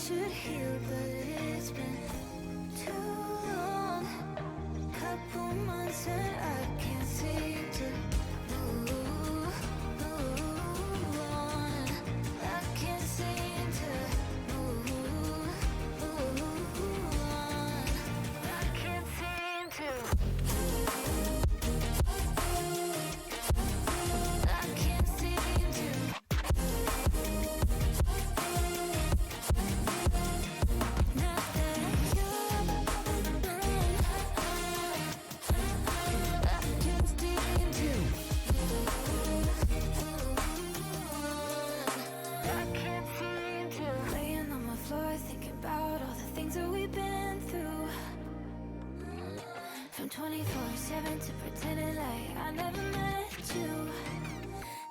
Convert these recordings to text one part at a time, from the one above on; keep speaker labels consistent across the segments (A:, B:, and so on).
A: should heal, but it's been too long. Couple months and I can't seem to move on. I can't seem to move on. I can't seem to. I can't seem to. Not that you're gone. I can't seem to. I can't seem to. Laying on my floor thinking about all the things that we've been through. From 24/7 to pretending like I never met you.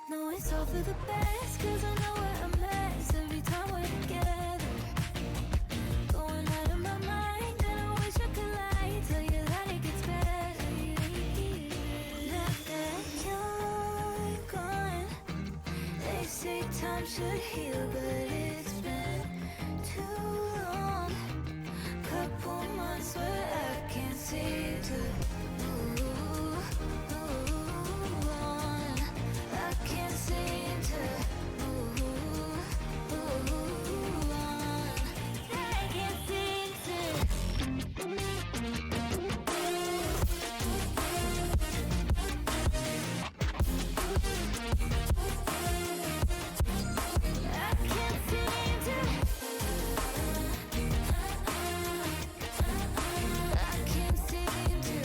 A: No, it's all for the best, cause I know we're a mess every time we're together. Going out of my mind and I wish I could lie, tell you that it gets better. Now that you're gone, they say time should heal, but it's been too long. Couple months where I can't seem to move on. I can't seem to move on. I can't seem to. I can't seem to. I can't seem to.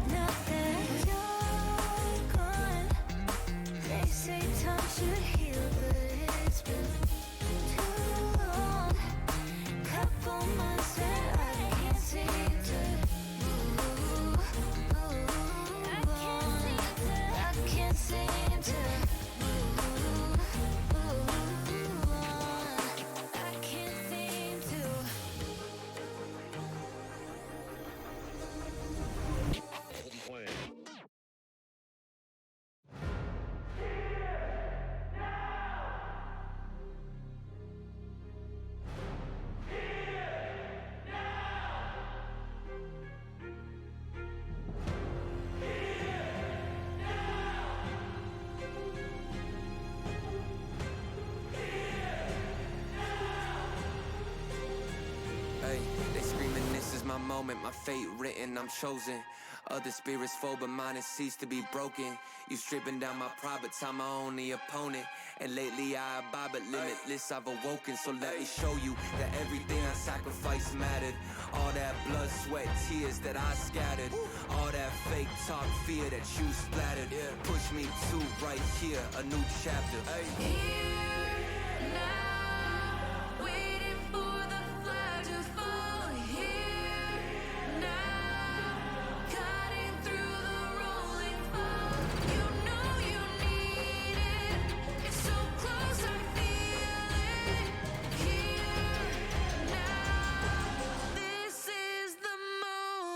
A: Now that you're gone, they say time should heal, but it's been too long. Couple months and I can't seem to move on. I can't seem to move on. I can't seem to.
B: Hey, they screaming this is my moment, my fate written, I'm chosen. Other spirits fall, but mine has ceased to be broken. You stripping down my pride, but time my only opponent. And lately I abide, but limitless I've awoken. So let me show you that everything I sacrificed mattered. All that blood, sweat, tears that I scattered. All that fake talk, fear that you splattered. Push me to right here, a new chapter.
A: Here now, waiting for the flag to fall. Here now, cutting through the rolling fog. You know you need it. It's so close, I feel it. Here now, this is the moment.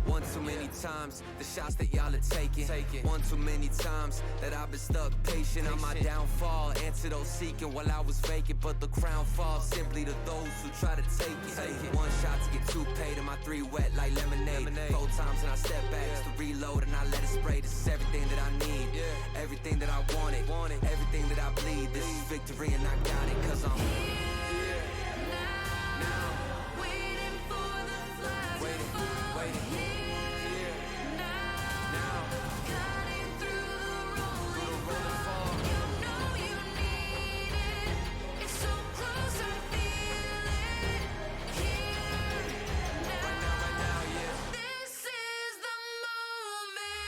B: One too many times, the shots that y'all are taking. One too many times that I've been stuck patient on my downfall. Antidote seeking while I was vacant, but the crown falls simply to those who try to take it. One shot to get two paid, and my three wet like lemonade. 4 times and I step back just to reload and I let it spray. This is everything that I need, everything that I wanted, everything that I bleed. This is victory and I got it, cause I'm
A: Here now, waiting for the flag to fall. Here now, cutting through the rolling fog. You know you need it. It's so close, I feel it. Here now, this is the moment.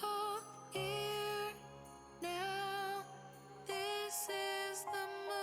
A: call here now. This is the moment.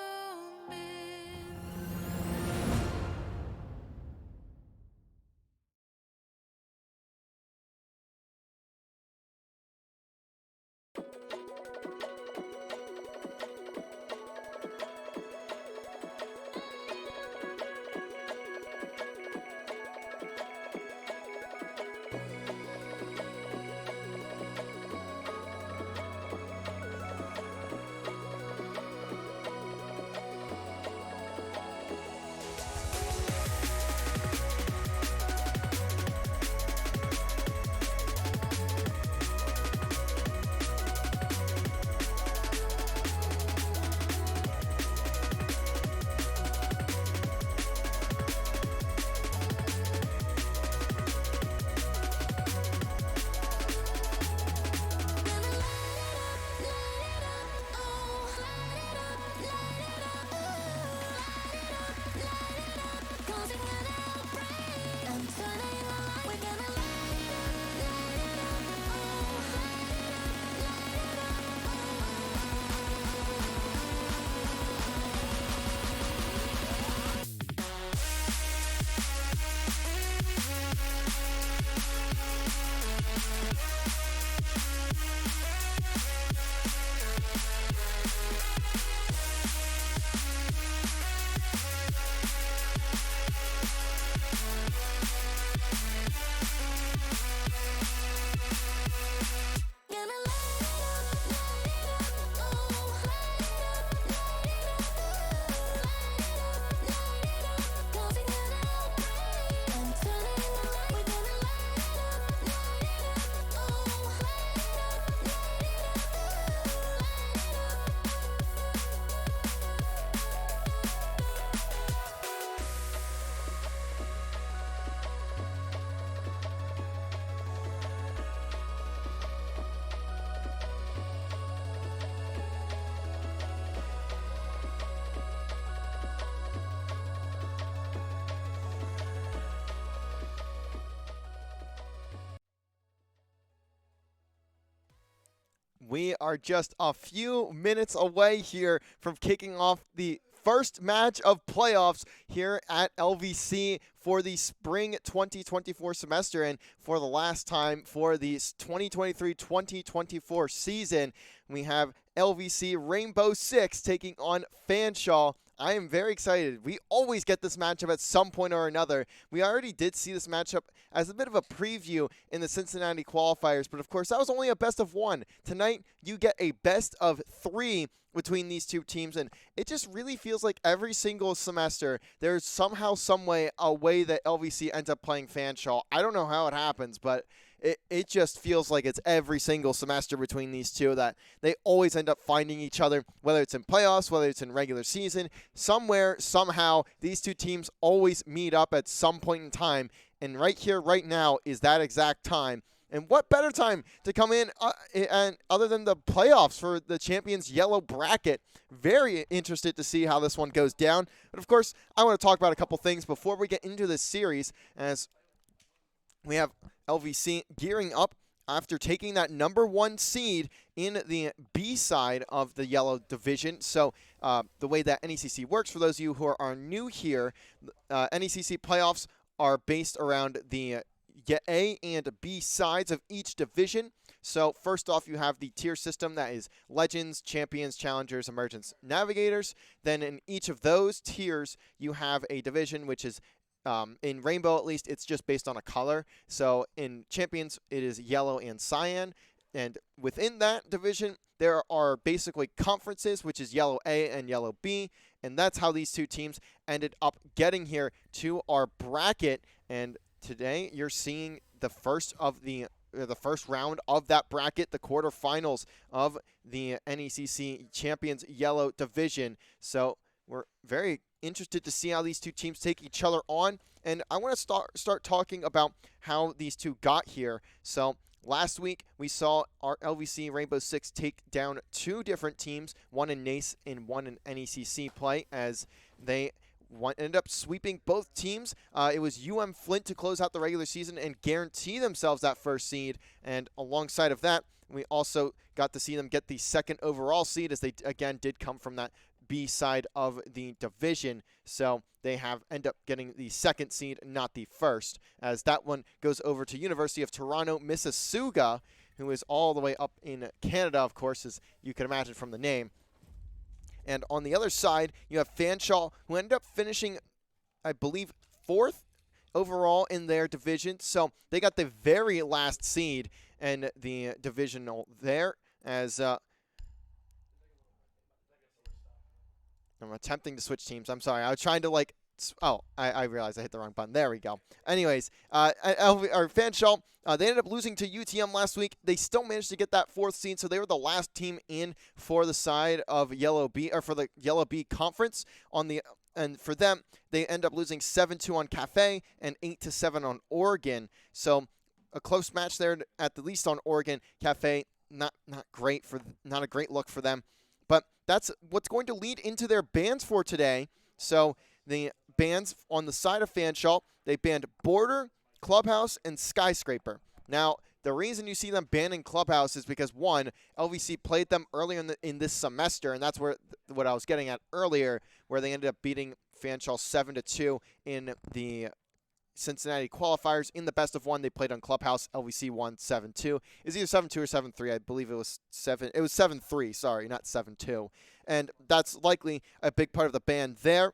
C: We are just a few minutes away here from kicking off the first match of playoffs here at LVC for the spring 2024 semester and for the last time for the 2023-2024 season. We have LVC Rainbow Six taking on Fanshawe. I am very excited. We always get this matchup at some point or another. We already did see this matchup as a bit of a preview in the Cincinnati qualifiers, but of course that was only a best of one. Tonight you get a best of three between these two teams, and it just really feels like every single semester there's somehow, some way, a way that LVC ends up playing Fanshawe. I don't know how it happens, but it just feels like it's every single semester between these two that they always end up finding each other, whether it's in playoffs, whether it's in regular season. Somewhere, somehow, these two teams always meet up at some point in time, and right here, right now, is that exact time. And what better time to come in and other than the playoffs for the Champions Yellow Bracket. Very interested to see how this one goes down. But, of course, I want to talk about a couple things before we get into this series, as we have LVC gearing up after taking that #1 seed in the B side of the yellow division. So the way that NECC works, for those of you who are new here, NECC playoffs are based around the A and B sides of each division. So first off, you have the tier system that is Legends, Champions, Challengers, Emergents, Navigators. Then in each of those tiers, you have a division which is in Rainbow, at least, it's just based on a color. So in Champions, it is yellow and cyan. And within that division, there are basically conferences, which is yellow A and yellow B. And that's how these two teams ended up getting here to our bracket. And today, you're seeing the first round of that bracket, the quarterfinals of the NECC Champions Yellow Division. So we're very interested to see how these two teams take each other on. And I want to start talking about how these two got here. So last week, we saw our LVC Rainbow Six take down two different teams, one in NACE and one in NECC play, as they ended up sweeping both teams. It was Flint to close out the regular season and guarantee themselves that first seed. And alongside of that, we also got to see them get the second overall seed, as they, again, did come from that B side of the division. So they end up getting the second seed, not the first, as that one goes over to University of Toronto, Mississauga, who is all the way up in Canada, of course, as you can imagine from the name. And on the other side, you have Fanshawe, who ended up finishing, I believe, 4th overall in their division. So they got the very last seed in the divisional there, as I'm attempting to switch teams. I'm sorry. I was trying to, I realized I hit the wrong button. There we go. Anyways, Fanshawe, they ended up losing to UTM last week. They still managed to get that 4th seed, so they were the last team in for the side of Yellow B, or for the Yellow B conference. And for them, they end up losing 7-2 on Cafe and 8-7 on Oregon. So a close match there, at the least on Oregon. Cafe, not a great look for them. But that's what's going to lead into their bans for today. So the bans on the side of Fanshawe, they banned Border, Clubhouse, and Skyscraper. Now, the reason you see them banning Clubhouse is because, one, LVC played them earlier in this semester, and that's what I was getting at earlier, where they ended up beating Fanshawe 7-2 in the Cincinnati qualifiers. In the best of one, they played on Clubhouse. LVC won 7-2. It's either 7-2 or 7-3. I believe it was 7-3. Sorry, not 7-2. And that's likely a big part of the ban there.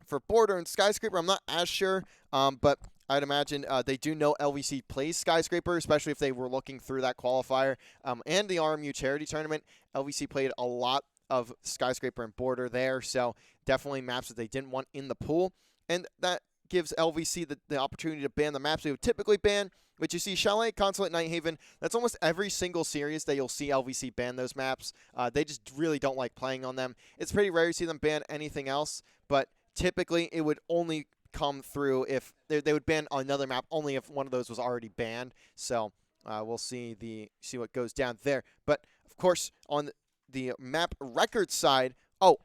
C: For Border and Skyscraper, I'm not as sure, but I'd imagine they do know LVC plays Skyscraper, especially if they were looking through that qualifier. And the RMU charity tournament, LVC played a lot of Skyscraper and Border there, so definitely maps that they didn't want in the pool. And that gives LVC the opportunity to ban the maps they would typically ban, which you see Chalet, Consulate, Nighthaven. That's almost every single series that you'll see LVC ban those maps. They just really don't like playing on them. It's pretty rare to see them ban anything else, but typically it would only come through if they would ban another map only if one of those was already banned. So we'll see what goes down there. But of course, on the map record side, let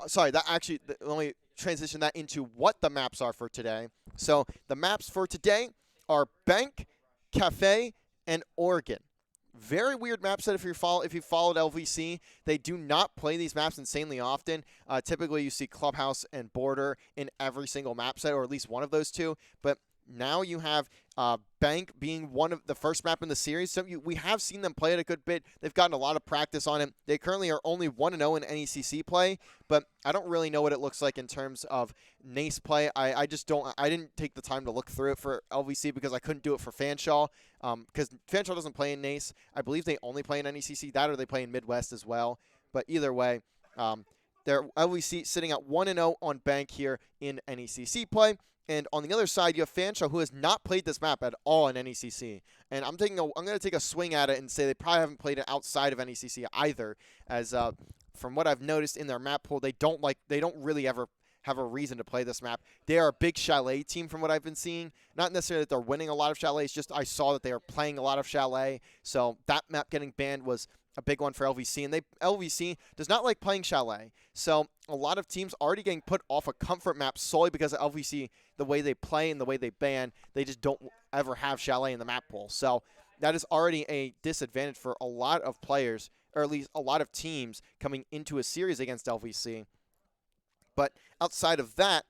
C: me transition that into what the maps are for today. So the maps for today are Bank, Cafe, and Oregon. Very weird map set if you followed LVC. They do not play these maps insanely often. Typically, you see Clubhouse and Border in every single map set, or at least one of those two. But now you have Bank being one of the first map in the series. So we have seen them play it a good bit. They've gotten a lot of practice on it. They currently are only 1-0 in NECC play, but I don't really know what it looks like in terms of NACE play. I didn't take the time to look through it for LVC because I couldn't do it for Fanshawe, because Fanshawe doesn't play in NACE. I believe they only play in NECC, that or they play in Midwest as well. But either way, they're LVC sitting at 1-0 on Bank here in NECC play. And on the other side, you have Fanshawe, who has not played this map at all in NECC. And I'm going to take a swing at it and say they probably haven't played it outside of NECC either, as from what I've noticed in their map pool, they don't really ever have a reason to play this map. They are a big Chalet team from what I've been seeing. Not necessarily that they're winning a lot of Chalets, just I saw that they are playing a lot of Chalet. So that map getting banned was a big one for LVC, and LVC does not like playing Chalet. So a lot of teams already getting put off a comfort map solely because of LVC, the way they play and the way they ban. They just don't ever have Chalet in the map pool. So that is already a disadvantage for a lot of players, or at least a lot of teams coming into a series against LVC. But outside of that,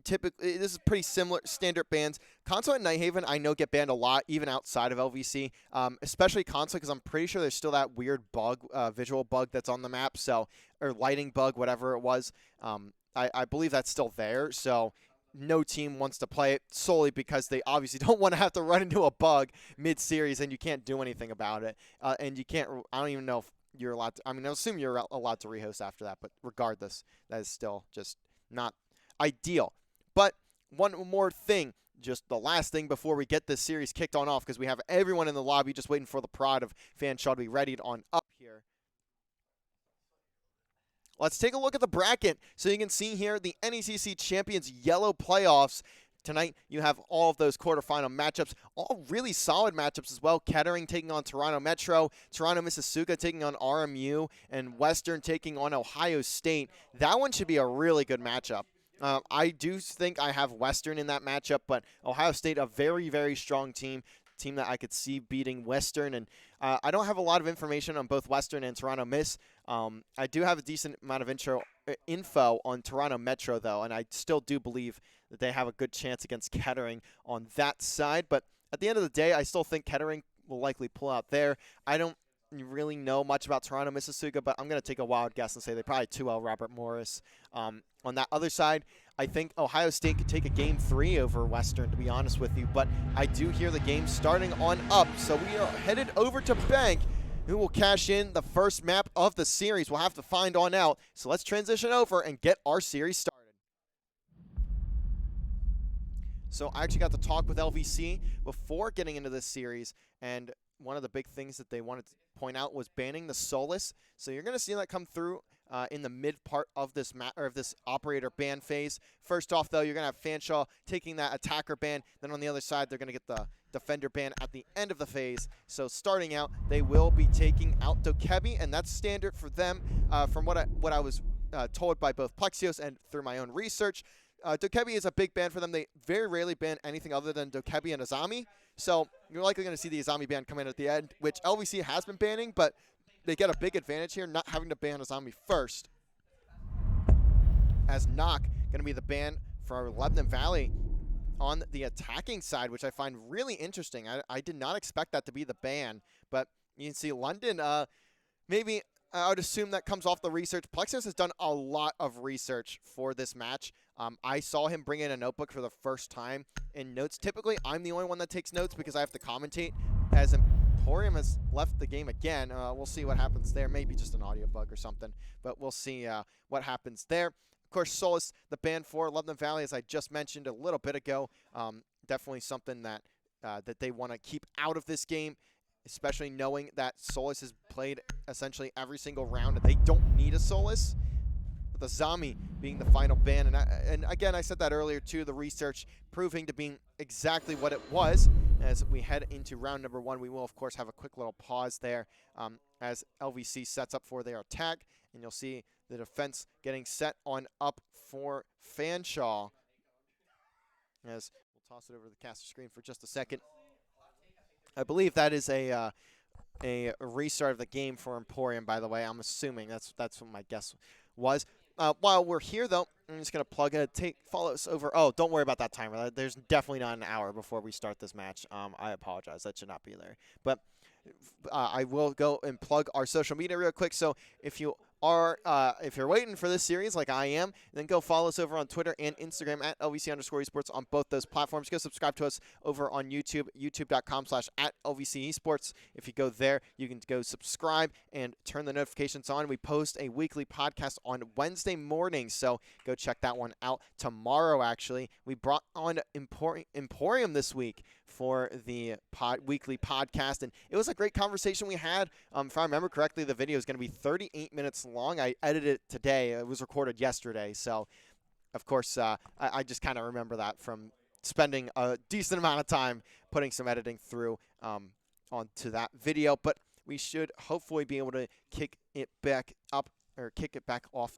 C: typically this is pretty similar standard bans. Consulate and Nighthaven I know get banned a lot even outside of LVC, especially Consulate, because I'm pretty sure there's still that weird bug, visual bug that's on the map, or lighting bug, whatever it was. I believe that's still there, so no team wants to play it solely because they obviously don't want to have to run into a bug mid-series and you can't do anything about it. And you can't, I don't even know if you're allowed to, I assume you're allowed to rehost after that, but regardless, that is still just not ideal. But one more thing, just the last thing before we get this series kicked off, because we have everyone in the lobby just waiting for the prod of Fanshawe to be ready on up here. Let's take a look at the bracket. So you can see here the NECC Champions Yellow Playoffs. Tonight, you have all of those quarterfinal matchups, all really solid matchups as well. Kettering taking on Toronto Metro, Toronto Mississauga taking on RMU, and Western taking on Ohio State. That one should be a really good matchup. I do think I have Western in that matchup, but Ohio State, a very, very strong team that I could see beating Western. And I don't have a lot of information on both Western and Toronto Miss. I do have a decent amount of info on Toronto Metro, though, and I still do believe that they have a good chance against Kettering on that side. But at the end of the day, I still think Kettering will likely pull out there. I don't really know much about Toronto, Mississauga, but I'm going to take a wild guess and say they probably 2-0 Robert Morris. On that other side, I think Ohio State could take a Game 3 over Western, to be honest with you, but I do hear the game starting on up, so we are headed over to Bank, who will cash in the first map of the series. We'll have to find on out, so let's transition over and get our series started. So I actually got to talk with LVC before getting into this series, and one of the big things that they wanted to point out was banning the Solus. So you're going to see that come through in the mid part of this this operator ban phase. First off, though, you're going to have Fanshawe taking that attacker ban. Then on the other side, they're going to get the defender ban at the end of the phase. So starting out, they will be taking out Dokebi, and that's standard for them from what I was told by both Plexios and through my own research. Dokebi is a big ban for them. They very rarely ban anything other than Dokebi and Azami. So you're likely going to see the Azami ban come in at the end, which LVC has been banning, but they get a big advantage here not having to ban Azami first. As NECC going to be the ban for Lebanon Valley on the attacking side, which I find really interesting. I did not expect that to be the ban, but you can see London, maybe I would assume that comes off the research. Plexios has done a lot of research for this match. I saw him bring in a notebook for the first time in notes. Typically, I'm the only one that takes notes because I have to commentate. As Emporium has left the game again, we'll see what happens there. Maybe just an audio bug or something, but we'll see what happens there. Of course, Solus, the ban for Lebanon Valley, as I just mentioned a little bit ago, definitely something that that they want to keep out of this game, especially knowing that Solus has played essentially every single round and they don't need a Solus. The Zami being the final ban, and again, I said that earlier too, the research proving to be exactly what it was. As we head into round number 1, we will of course have a quick little pause there as LVC sets up for their attack, and you'll see the defense getting set on up for Fanshawe. As we'll toss it over to the caster screen for just a second. I believe that is a restart of the game for Emporium, by the way. I'm assuming that's what my guess was. While we're here, though, I'm just going to plug it. Follow us over. Oh, don't worry about that timer. There's definitely not an hour before we start this match. I apologize. That should not be there. But I will go and plug our social media real quick. So if you are, if you're waiting for this series like I am, then go follow us over on Twitter and Instagram at LVC_esports on both those platforms. Go subscribe to us over on YouTube, youtube.com/@LVC esports. If you go there, you can go subscribe and turn the notifications on. We post a weekly podcast on Wednesday mornings, so go check that one out. Tomorrow, actually, we brought on Emporium this week for the weekly podcast, and it was a great conversation we had. If I remember correctly, the video is going to be 38 minutes long. I edited it today. It was recorded yesterday, so of course I just kind of remember that from spending a decent amount of time putting some editing through onto that video. But we should hopefully be able to kick it back off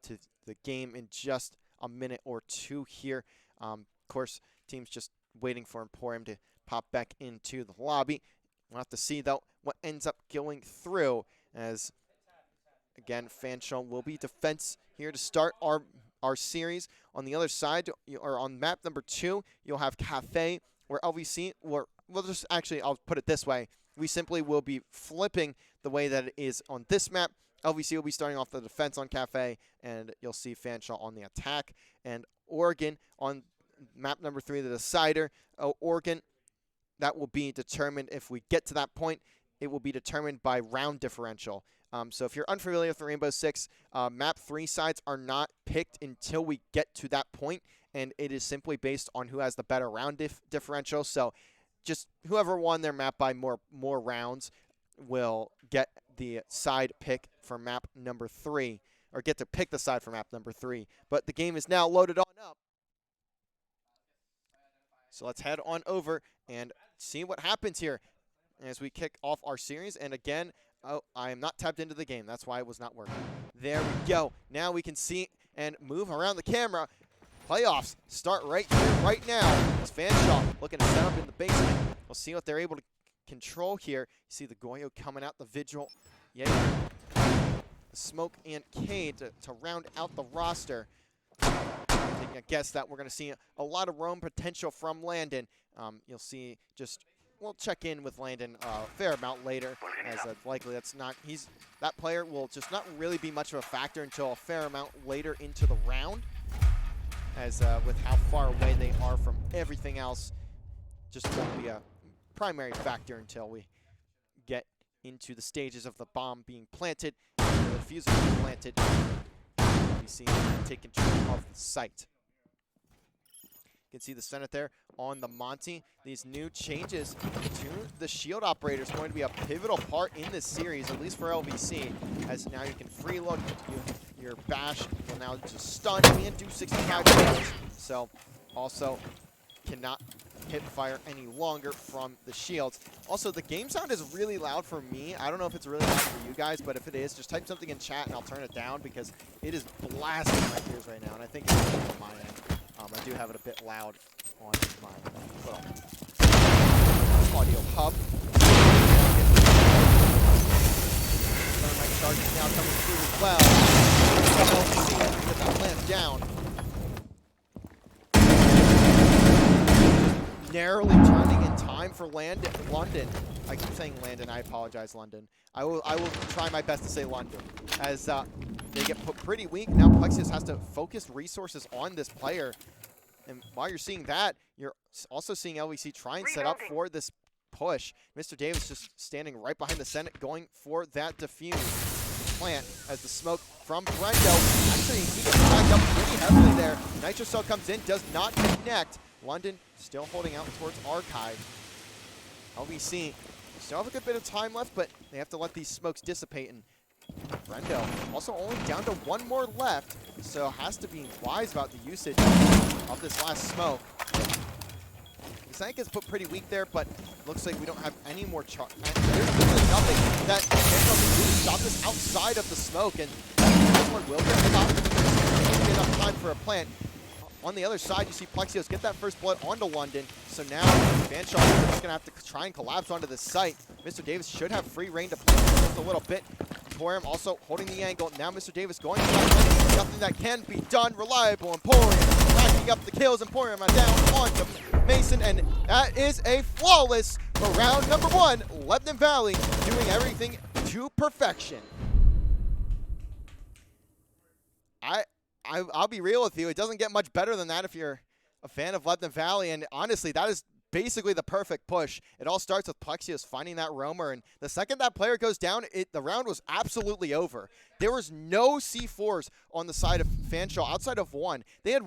C: to the game in just a minute or two here. Of course, team's just waiting for Emporium to pop back into the lobby. We'll have to see, though, what ends up going through, as again, Fanshawe will be defense here to start our series. On the other side, or on map number 2, you'll have Cafe, where LVC, or we'll just actually, I'll put it this way. We simply will be flipping the way that it is on this map. LVC will be starting off the defense on Cafe, and you'll see Fanshawe on the attack. And Oregon on map number 3, the decider. Oregon, that will be determined if we get to that point. It will be determined by round differential. So if you're unfamiliar with the Rainbow Six, map 3 sides are not picked until we get to that point, and it is simply based on who has the better round differential. So just whoever won their map by more rounds will get the side pick for map number 3, or get to pick the side for map number 3. But the game is now loaded on up. So let's head on over and see what happens here as we kick off our series. And again, I am not tapped into the game. That's why it was not working. There we go. Now we can see and move around the camera. playoffs start right here, right now. As Fanshawe looking to set up in the basement. We'll see what they're able to control here. You see the Goyo coming out, the Vigil. Yeah, the Smoke and Cade to round out the roster. Taking a guess that we're going to see a lot of roam potential from Landon. You'll see we'll check in with Landon a fair amount later, as likely that player will just not really be much of a factor until a fair amount later into the round, as with how far away they are from everything else, just won't be a primary factor until we get into the stages of the bomb being planted, the diffuser being planted. We see them take control of the site. You can see the Senate there on the Monty. These new changes to the shield operator is going to be a pivotal part in this series, at least for LVC, as now you can free look. Your bash will now just stun and do 65 damage. So also cannot hip fire any longer from the shields. Also, the game sound is really loud for me. I don't know if it's really loud for you guys, but if it is, just type something in chat and I'll turn it down, because it is blasting my ears right now, and I think it's on my end. I do have it a bit loud on my little audio hub. Dynamite charges now coming through as well. LVC get that plant down. Narrowly turning in time for London. I keep saying Landon. I apologize, London. I will try my best to say London, as they get put pretty weak. Now Plexius has to focus resources on this player. And while you're seeing that, you're also seeing LVC try and set up for this push. Mr. Davis just standing right behind the Senate, going for that defuse plant, as the smoke from Brendo. Actually, he gets backed up pretty heavily there. Nitro Cell comes in, does not connect. London still holding out towards Archive. LVC still have a good bit of time left, but they have to let these smokes dissipate. And Brendo also only down to one more left, so has to be wise about the usage of this last smoke. The Sank is put pretty weak there, but looks like we don't have any more charge. There's really nothing that Fanshawe can do to stop this outside of the smoke, and this one will get stopped. There won't be enough time for a plant. On the other side, you see Plexios get that first blood onto London. So now Fanshawe is just going to have to try and collapse onto the site. Mr. Davis should have free reign to play just a little bit. Emporium also holding the angle. Now Mr. Davis going to that. Nothing that can be done. Reliable Emporium racking up the kills. Emporium down onto Mason, and that is a flawless for round number 1. Lebanon Valley doing everything to perfection. I'll be real with you. It doesn't get much better than that if you're a fan of Lebanon Valley, and honestly, that is basically the perfect push. It all starts with Plexios finding that roamer, and the second that player goes down, the round was absolutely over. There was no C4s on the side of Fanshawe outside of one. They had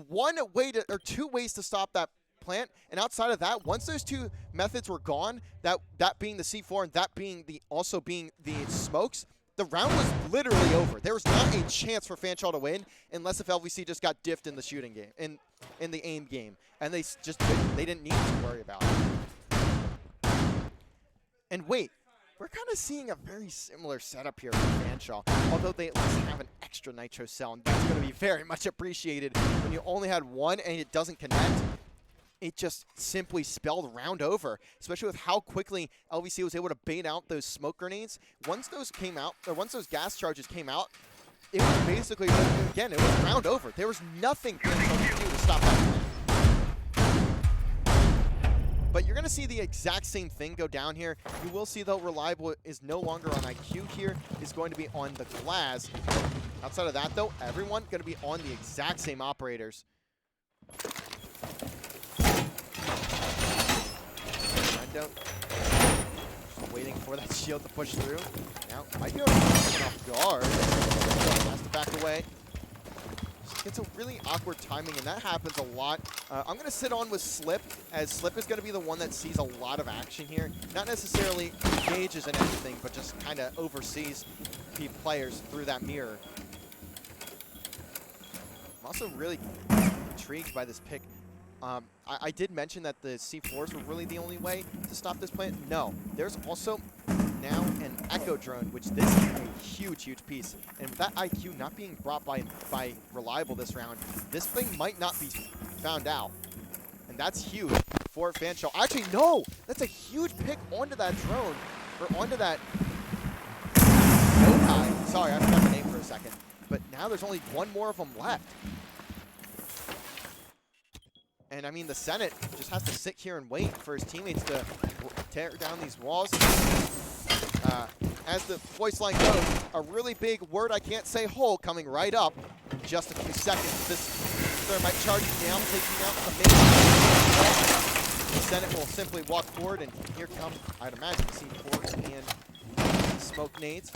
C: two ways to stop that plant, and outside of that, once those two methods were gone, that being the C4 and that being also being the smokes, the round was literally over. There was not a chance for Fanshawe to win unless if LVC just got diffed in the shooting game, in the aim game, and they didn't need to worry about it. And wait, we're kind of seeing a very similar setup here for Fanshawe, although they at least have an extra nitro cell, and that's going to be very much appreciated. When you only had one and it doesn't connect, it just simply spelled round over, especially with how quickly LVC was able to bait out those smoke grenades. Once those came out, or once those gas charges came out, it was basically, again, it was round over. There was nothing Fanshawe could do to stop that. But you're going to see the exact same thing go down here. You will see, though, Reliable is no longer on IQ here. Is going to be on the glass. Outside of that, though, everyone going to be on the exact same operators. Just waiting for that shield to push through. Now, might be able to get someone off guard. Has to back away. It's a really awkward timing, and that happens a lot. I'm going to sit on with Slip, as Slip is going to be the one that sees a lot of action here. Not necessarily engages in anything, but just kind of oversees players through that mirror. I'm also really intrigued by this pick. I did mention that the C4s were really the only way to stop this plant. No, there's also now an Echo drone, which this is a huge piece. And with that IQ not being brought by Reliable this round, this thing might not be found out. And that's huge for Fanshawe. Actually, no! That's a huge pick onto that drone, or onto that Yokai. Sorry, I forgot the name for a second. But now there's only one more of them left. And I mean, the Senate just has to sit here and wait for his teammates to tear down these walls. As the voice line goes, a really big word I can't say hole coming right up in just a few seconds. This thermite charging down, taking out the main. The Senate will simply walk forward, and here come, I'd imagine, C4 and smoke nades.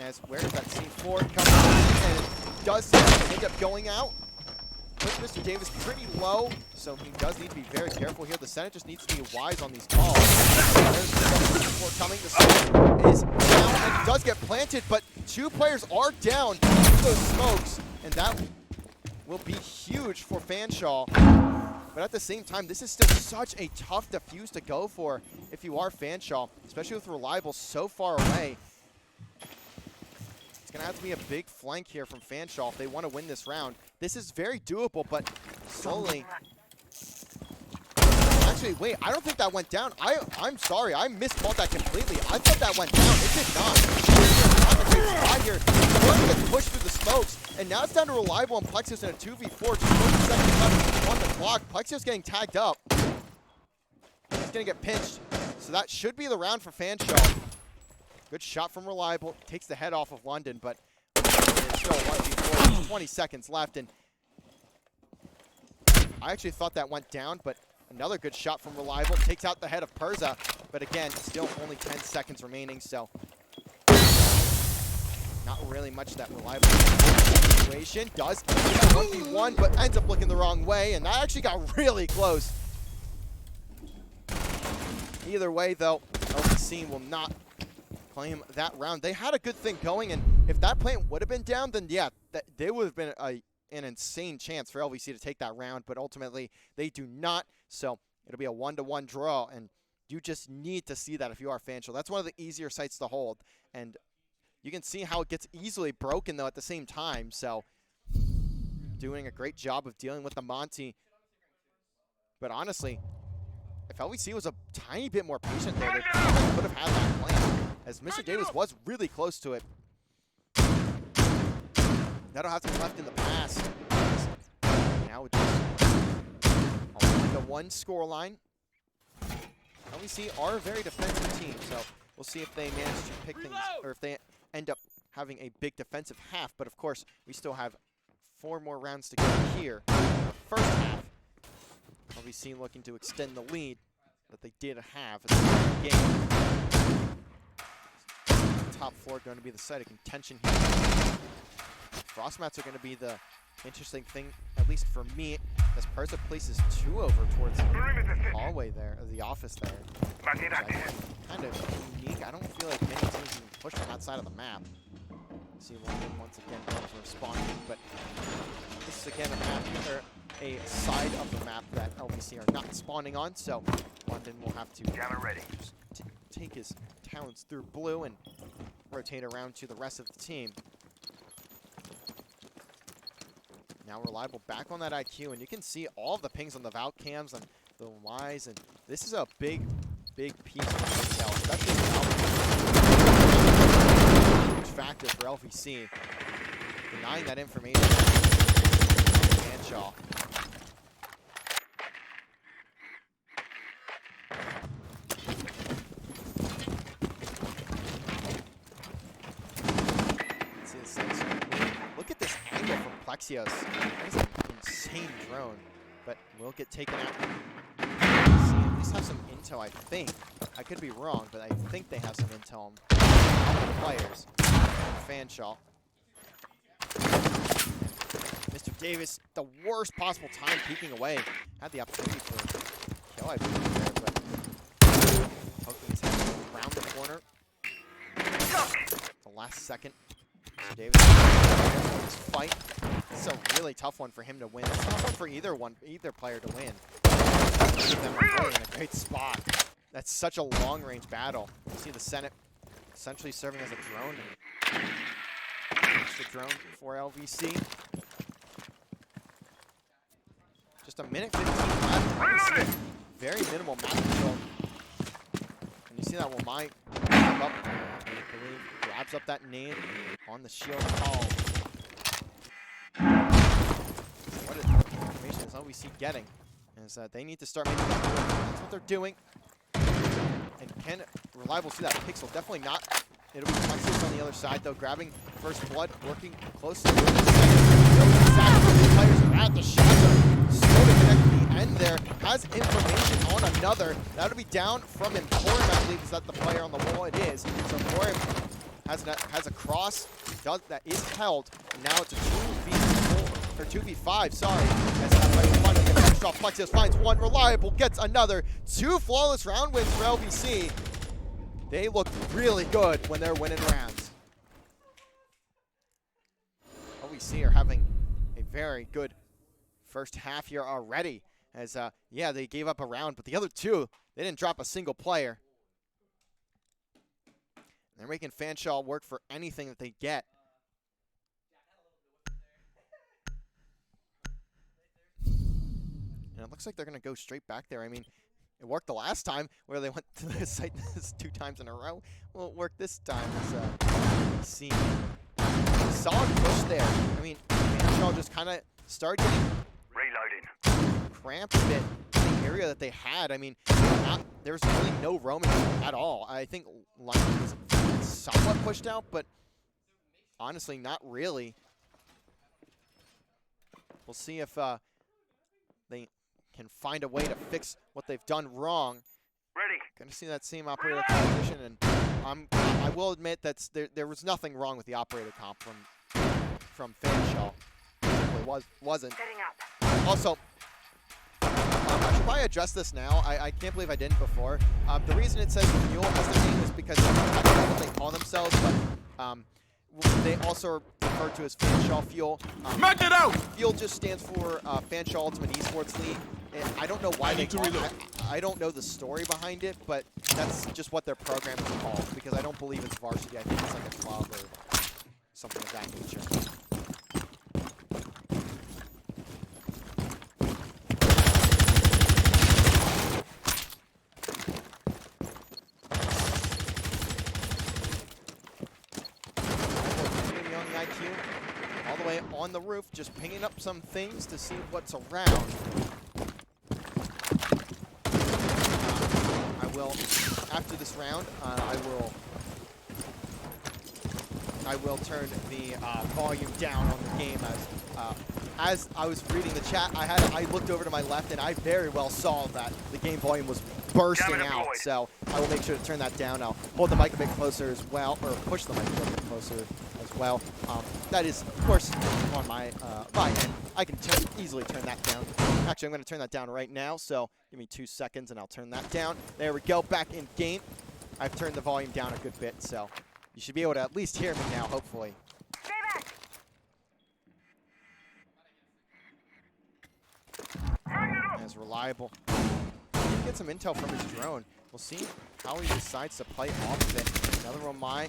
C: As where does that C4 come from? And does end up going out. Puts Mr. Davis pretty low, so he does need to be very careful here. The Senate just needs to be wise on these calls. There's the C4 coming. The smoke is down, and he does get planted, but two players are down to those smokes, and that will be huge for Fanshawe. But at the same time, this is still such a tough defuse to go for if you are Fanshawe, especially with Reliable so far away. It's going to have to be a big flank here from Fanshawe if they want to win this round. This is very doable, but slowly. Actually, wait, I don't think that went down. I'm sorry, I miscalled that completely. I thought that went down. It did not. Not a great spot here. Jordan gets pushed through the smokes, and now it's down to Reliable and Plexios in a 2v4. Just 30 seconds left on the clock. Plexios getting tagged up. He's going to get pinched. So that should be the round for Fanshawe. Good shot from Reliable. Takes the head off of London, but it's still 1v4. 20 seconds left, and I actually thought that went down, but another good shot from Reliable. Takes out the head of Perza, but again, still only 10 seconds remaining, so not really much that Reliable situation. Does get 1v1, but ends up looking the wrong way, and that actually got really close. Either way, though, LVC will not claim that round. They had a good thing going, and if that plant would have been down, then yeah, there would have been an insane chance for LVC to take that round, but ultimately they do not, so it'll be a 1-1 draw, and you just need to see that if you are Fanshawe. That's one of the easier sites to hold, and you can see how it gets easily broken, though, at the same time, so doing a great job of dealing with the Monty. But honestly, if LVC was a tiny bit more patient there, they would have had that plan, as Mr. Davis was really close to it. That'll have to be left in the past. Now with just a 1-1 scoreline. LVC are a very defensive team, so we'll see if they manage to pick things, or if they end up having a big defensive half. But of course, we still have 4 more rounds to go here in the first half. LVC looking to extend the lead that they did have at the start of the game. Top 4 going to be the site of contention here. Frost mats are going to be the interesting thing, at least for me, as Perza places 2 over towards the hallway there, or the office there. Kind of unique. I don't feel like many teams even push from that side of the map. See London once again responding, but this is again a map, or a side of the map that LVC are not spawning on, so London will have to take his talents through blue and rotate around to the rest of the team. Now Reliable back on that IQ, and you can see all of the pings on the Valk cams and the Ys, and this is a big piece of detail, especially Valk. Huge factor for LVC. Denying that information. Fanshawe. Look at this angle from Plexios. That is an insane drone, but will get taken out. See, at least have some intel, I think. I could be wrong, but I think they have some intel on the players. Fanshawe. Mr. Davis, the worst possible time peeking away. Had the opportunity for a kill, I believe, there, but poking his head around the corner. The last second. Mr. Davis this fight. It's a really tough one for him to win. It's a tough one for either player to win. Both of them are really in a great spot. That's such a long-range battle. You see the Senate essentially serving as a drone. It's the drone for LVC. Just a minute 15 left. Very minimal map control. And you see that Wamai up, I believe, grabs up that nade on the shield call. What information is LVC getting? Is that they need to start making that move. That's what they're doing. And can Reliable see that pixel? Definitely not. It'll be Flexius on the other side, though, grabbing first blood, working closely with the second. Players at the shotgun. Slow to connect the end there. Has information on another. That'll be down from Emporium, I believe. Is that the player on the wall? It is. So Emporium has a cross that is held. And now it's a 2v4, or 2v5, sorry. As that player finally gets finished off. Flexius finds one. Reliable gets another. 2 flawless round wins for LVC. They look really good when they're winning rounds. LVC are having a very good first half here already. As, yeah, they gave up a round, but the other two, they didn't drop a single player. And they're making Fanshawe work for anything that they get. And it looks like they're going to go straight back there. I mean, it worked the last time where they went to the site 2 times in a row. Well, it worked this time. As, see, solid push there. I mean, Fanshawe just kind of started getting cramped a bit in the area that they had. I mean, there's really no roaming at all. I think London was somewhat pushed out, but honestly, not really. We'll see if they can find a way to fix what they've done wrong.
D: Ready.
C: Gonna see that same operator composition, and I will admit that there was nothing wrong with the operator comp from Fanshawe. It wasn't.
D: Setting up.
C: Also, I should probably address this now. I can't believe I didn't before. The reason it says Mule as the name is because that's not what they call themselves, but they also refer to as Fanshawe Fuel.
E: Match it out!
C: Fuel just stands for Fanshawe Ultimate Esports League. And I don't know why they call it. I don't know the story behind it, but that's just what their program is called. Because I don't believe it's varsity. I think it's like a club or something of that nature. All the way on the roof, just pinging up some things to see what's around. I will, after this round, I will turn the volume down on the game as I was reading the chat. I looked over to my left and I very well saw that the game volume was bursting out. So I will make sure to turn that down. I'll hold the mic a bit closer as well, or push the mic a bit closer as well. That is, of course, on my end. I can easily turn that down. Actually, I'm going to turn that down right now. So give me 2 seconds and I'll turn that down. There we go. Back in game. I've turned the volume down a good bit, so you should be able to at least hear me now, hopefully.
D: Stay back.
C: As Reliable. Get some intel from his drone. We'll see how he decides to play off of it. Another Romai.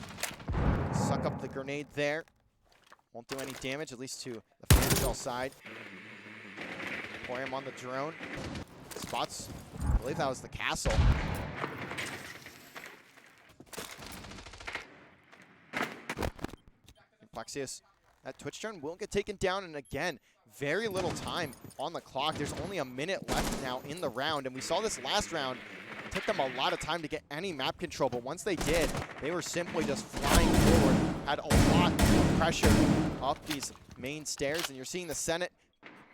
C: Suck up the grenade there. Won't do any damage, at least to the Fanshawe side. Emporium on the drone. Spots, I believe that was the castle. Flexius, that Twitch turn will get taken down, and again, very little time on the clock. There's only a minute left now in the round, and we saw this last round. It took them a lot of time to get any map control, but once they did, they were simply just flying forward. Had a lot of pressure up these main stairs, and you're seeing the Senate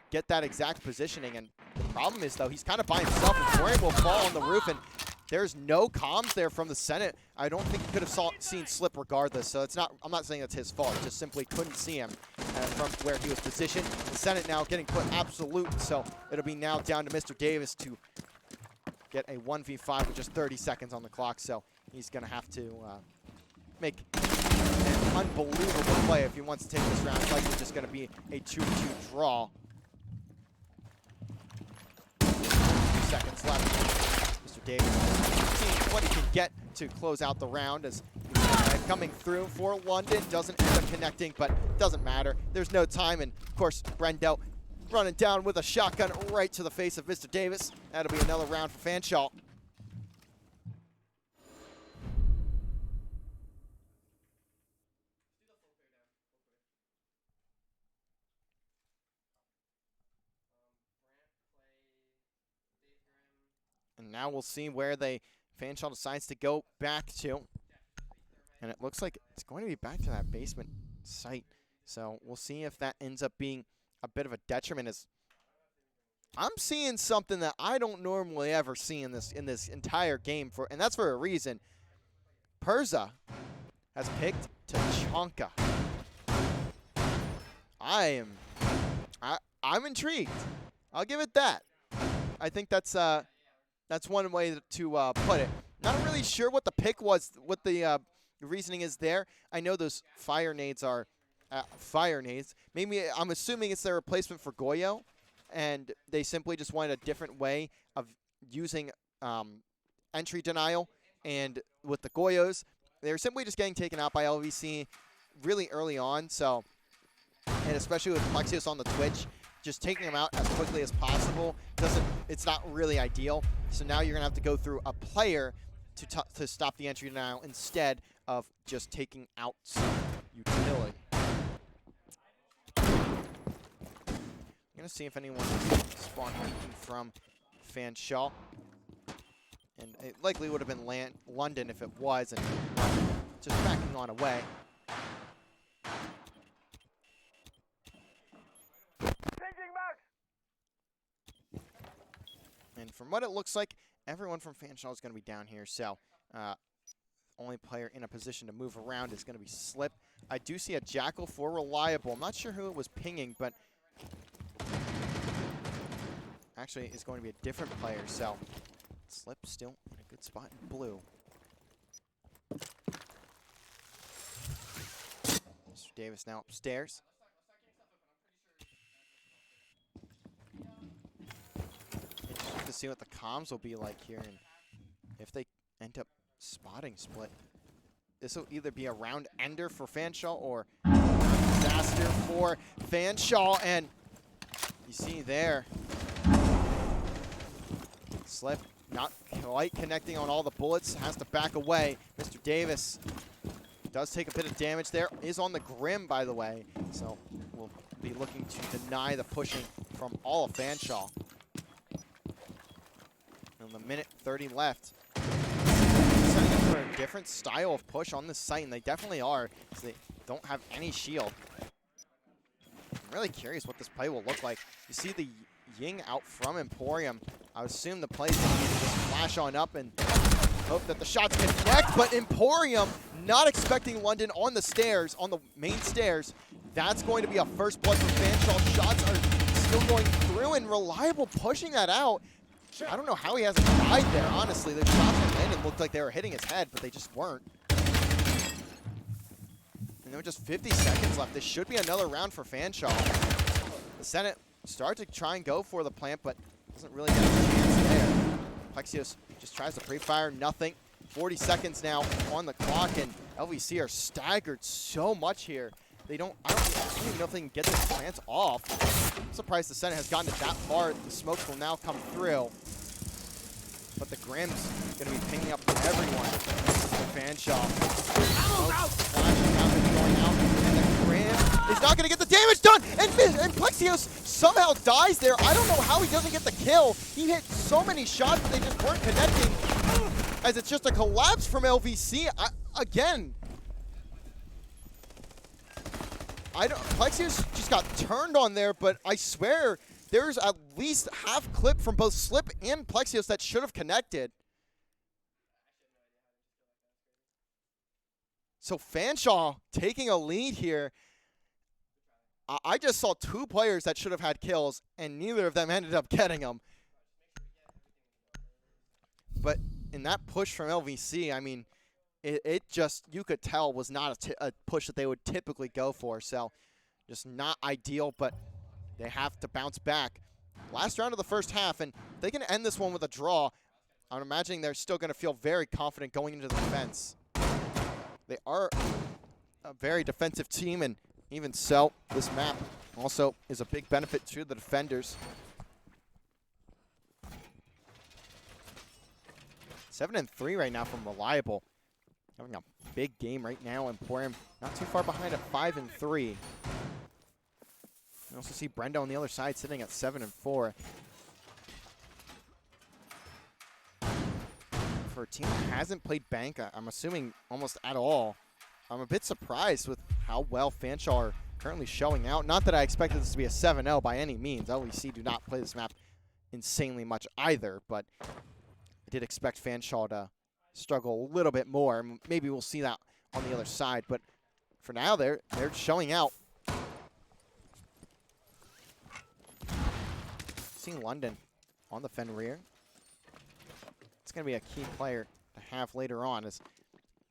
C: get that exact positioning. And the problem is, though, he's kind of by himself, and Florian will fall on the roof, and there's no comms there from the Senate. I don't think he could have seen Slip regardless, so it's not. I'm not saying it's his fault. Just simply couldn't see him from where he was positioned. The Senate now getting put absolute, so it'll be now down to Mr. Davis to get a 1v5 with just 30 seconds on the clock. So he's going to have to make an unbelievable play if he wants to take this round. It's likely just going to be a 2-2 draw. 2 seconds left. Mr. Davis seeing what he can get to close out the round as he coming through for London. Doesn't end up connecting, but doesn't matter. There's no time, and of course, Brendel running down with a shotgun right to the face of Mr. Davis. That'll be another round for Fanshawe. And now we'll see where Fanshawe decides to go back to. And it looks like it's going to be back to that basement site. So we'll see if that ends up being a bit of a detriment. As I'm seeing something that I don't normally ever see in this entire game, and that's for a reason. Perza has picked Tachanka. I'm intrigued. I'll give it that. I think that's one way to put it. Not really sure what the pick was, what the reasoning is there. I know those fire nades are fire nades. Maybe I'm assuming it's their replacement for Goyo, and they simply just wanted a different way of using entry denial. And with the Goyos, they're simply just getting taken out by LVC really early on. So, and especially with Plexios on the Twitch, just taking them out as quickly as possible it's not really ideal. So now you're gonna have to go through a player to stop the entry denial instead of just taking out some utility. I'm gonna see if anyone spawned anything from Fanshawe. And it likely would have been London if it was, and just backing on away. And from what it looks like, everyone from Fanshawe is going to be down here. So, only player in a position to move around is going to be Slip. I do see a Jackal for Reliable. I'm not sure who it was pinging, but actually it's going to be a different player. So, Slip still in a good spot in blue. Mr. Davis now upstairs. To see what the comms will be like here, and if they end up spotting Split, this will either be a round ender for Fanshawe or disaster for Fanshawe. And you see there, Slip not quite connecting on all the bullets, has to back away. Mr. Davis does take a bit of damage there, is on the Grim, by the way, so we'll be looking to deny the pushing from all of Fanshawe. And a minute 30 left. Setting up for a different style of push on this site, and they definitely are, because they don't have any shield. I'm really curious what this play will look like. You see the Ying out from Emporium. I would assume the play is going to be to just flash on up and hope that the shots connect, but Emporium not expecting London on the stairs, on the main stairs. That's going to be a first blood for Fanshawe. Shots are still going through, and Reliable pushing that out. I don't know how he hasn't died there, honestly. The shots from Landon looked like they were hitting his head, but they just weren't. And there were just 50 seconds left. This should be another round for Fanshawe. The Senate started to try and go for the plant, but doesn't really get a chance there. Plexios just tries to pre-fire, nothing. 40 seconds now on the clock, and LVC are staggered so much here. I don't even know if they can get this plant off. I'm surprised the Senate has gotten it that far. The smokes will now come through. But the Grim's going to be pinging up everyone for Fanshawe. Flashing out and going out, and the Grim is not going to get the damage done! And Plexios somehow dies there. I don't know how he doesn't get the kill. He hit so many shots, but they just weren't connecting. As it's just a collapse from LVC. Again, Plexios just got turned on there, but I swear there's at least half clip from both Slip and Plexios that should have connected. So Fanshawe taking a lead here. I just saw two players that should have had kills, and neither of them ended up getting them. But in that push from LVC, I mean, it just, you could tell, was not a push that they would typically go for. So just not ideal, but they have to bounce back. Last round of the first half, and they can end this one with a draw. I'm imagining they're still going to feel very confident going into the fence. They are a very defensive team, and even so, this map also is a big benefit to the defenders. 7-3 right now from Reliable. Having a big game right now. Emporium not too far behind at 5-3. You also see Brendo on the other side sitting at 7-4. For a team that hasn't played Bank, I'm assuming almost at all, I'm a bit surprised with how well Fanshawe are currently showing out. Not that I expected this to be a 7-0 by any means. LVC do not play this map insanely much either, but I did expect Fanshawe to struggle a little bit more. Maybe we'll see that on the other side, but for now they're showing out. Seeing London on the Fenrir. It's going to be a key player to have later on. As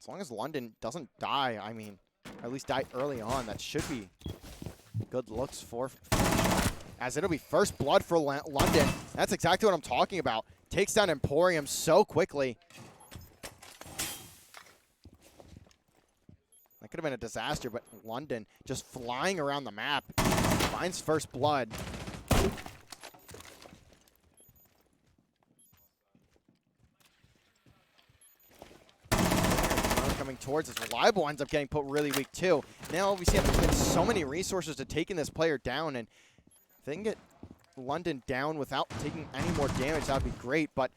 C: long as London doesn't die, I mean, or at least die early on, that should be good looks for, as it'll be first blood for London. That's exactly what I'm talking about. Takes down Emporium so quickly. That could have been a disaster, but London just flying around the map. Finds first blood. Coming towards us. Reliable ends up getting put really weak too. Now LVC have spent so many resources to taking this player down, and if they can get London down without taking any more damage, that would be great, but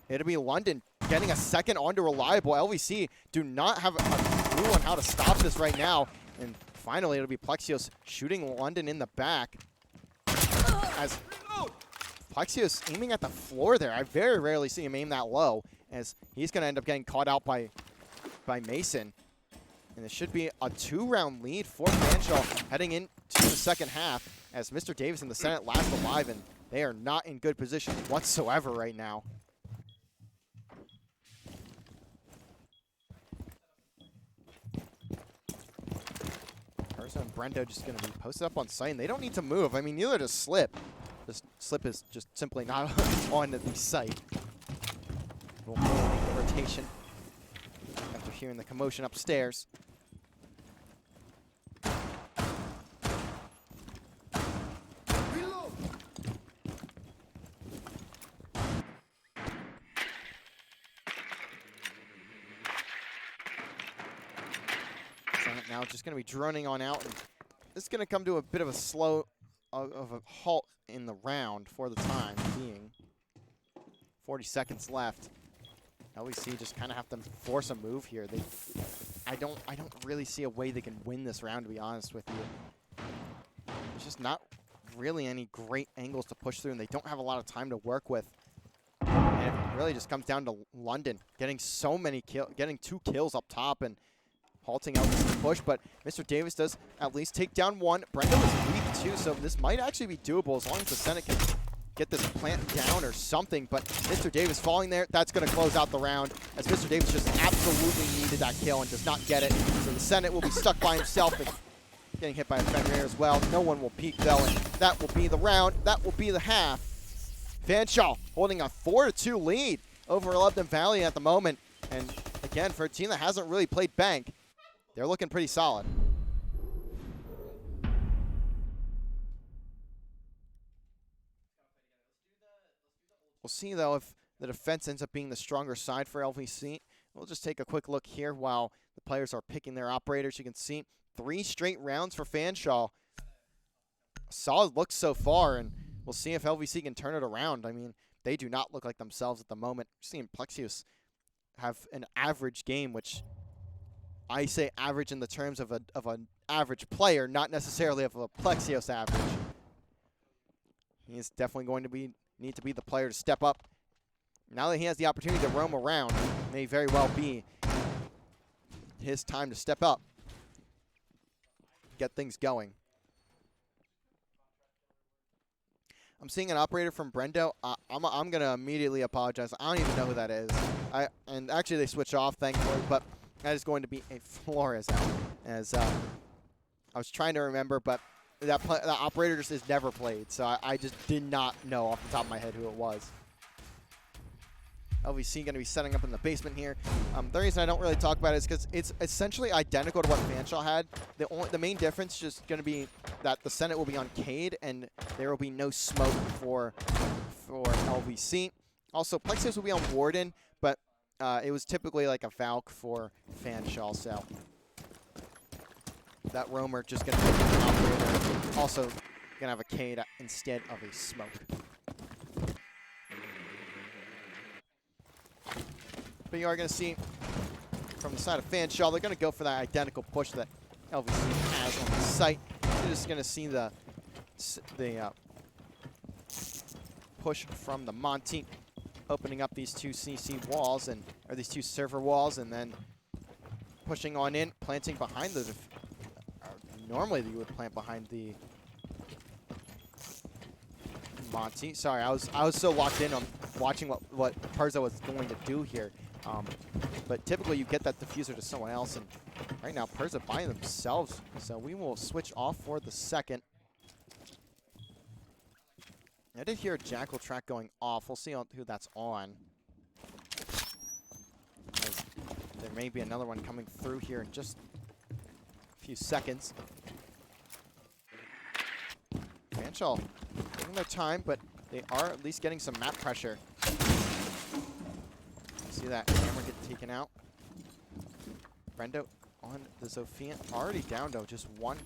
C: it'll be London getting a second onto Reliable. LVC do not have a clue on how to stop this right now, and finally it'll be Plexios shooting London in the back. As Plexios aiming at the floor there. I very rarely see him aim that low, as he's going to end up getting caught out by Mason. And it should be a 2-round lead for Fanshawe heading into the second half, as Mr. Davis and the Senate last alive, and they are not in good position whatsoever right now. Urza and Brendo just going to be posted up on site, and they don't need to move. I mean, neither does Slip. This Slip is just simply not on the site. Little rotation after hearing the commotion upstairs. Now just going to be droning on out, and this is going to come to a bit of a halt in the round for the time being. 40 seconds left. LVC just kind of have to force a move here. I don't really see a way they can win this round, to be honest with you. There's just not really any great angles to push through, and they don't have a lot of time to work with. And it really just comes down to London getting getting 2 kills up top and halting out this push, but Mr. Davis does at least take down 1. Brendo is weak too, so this might actually be doable as long as the Senate can get this plant down or something, but Mr. Davis falling there, that's going to close out the round, as Mr. Davis just absolutely needed that kill and does not get it. So the Senate will be stuck by himself and getting hit by a Fenrir as well. No one will peek though, and that will be the round. That will be the half. Fanshawe holding a 4-2 lead over Lebanon Valley at the moment, and again, for a team that hasn't really played Bank, they're looking pretty solid. We'll see, though, if the defense ends up being the stronger side for LVC. We'll just take a quick look here while the players are picking their operators. You can see 3 straight rounds for Fanshawe. Solid looks so far, and we'll see if LVC can turn it around. I mean, they do not look like themselves at the moment. We're seeing Plexios have an average game, which I say average in the terms of an average player, not necessarily of a Plexios average. He is definitely going to need to be the player to step up. Now that he has the opportunity to roam around, it may very well be his time to step up, get things going. I'm seeing an operator from Brendo. I'm going to immediately apologize. I don't even know who that is. And actually, they switch off, thankfully, but that is going to be a Flores out, as I was trying to remember, but that operator just is never played, so I just did not know off the top of my head who it was. LVC going to be setting up in the basement here. The reason I don't really talk about it is because it's essentially identical to what Fanshawe had. The main difference is just going to be that the Senate will be on Cade, and there will be no smoke for LVC. Also, Plexios will be on Warden, but it was typically like a Valk for Fanshawe, so that roamer just going to be an operator. Also going to have a Cade instead of a smoke. But you are going to see from the side of Fanshawe, they're going to go for that identical push that LVC has on the site. You're just going to see the push from the Monty, opening up these two CC walls or these two server walls, and then pushing on in, planting behind the. Normally, you would plant behind the Monty. Sorry, I was so locked in on watching what Perza was going to do here. But typically, you get that diffuser to someone else, and right now, Perza buying themselves. So we will switch off for the second. I did hear a Jackal track going off. We'll see who that's on. There may be another one coming through here in just a few seconds. Fanshawe taking their time, but they are at least getting some map pressure. See that hammer get taken out. Brendo on the Zofia. Already down though, just one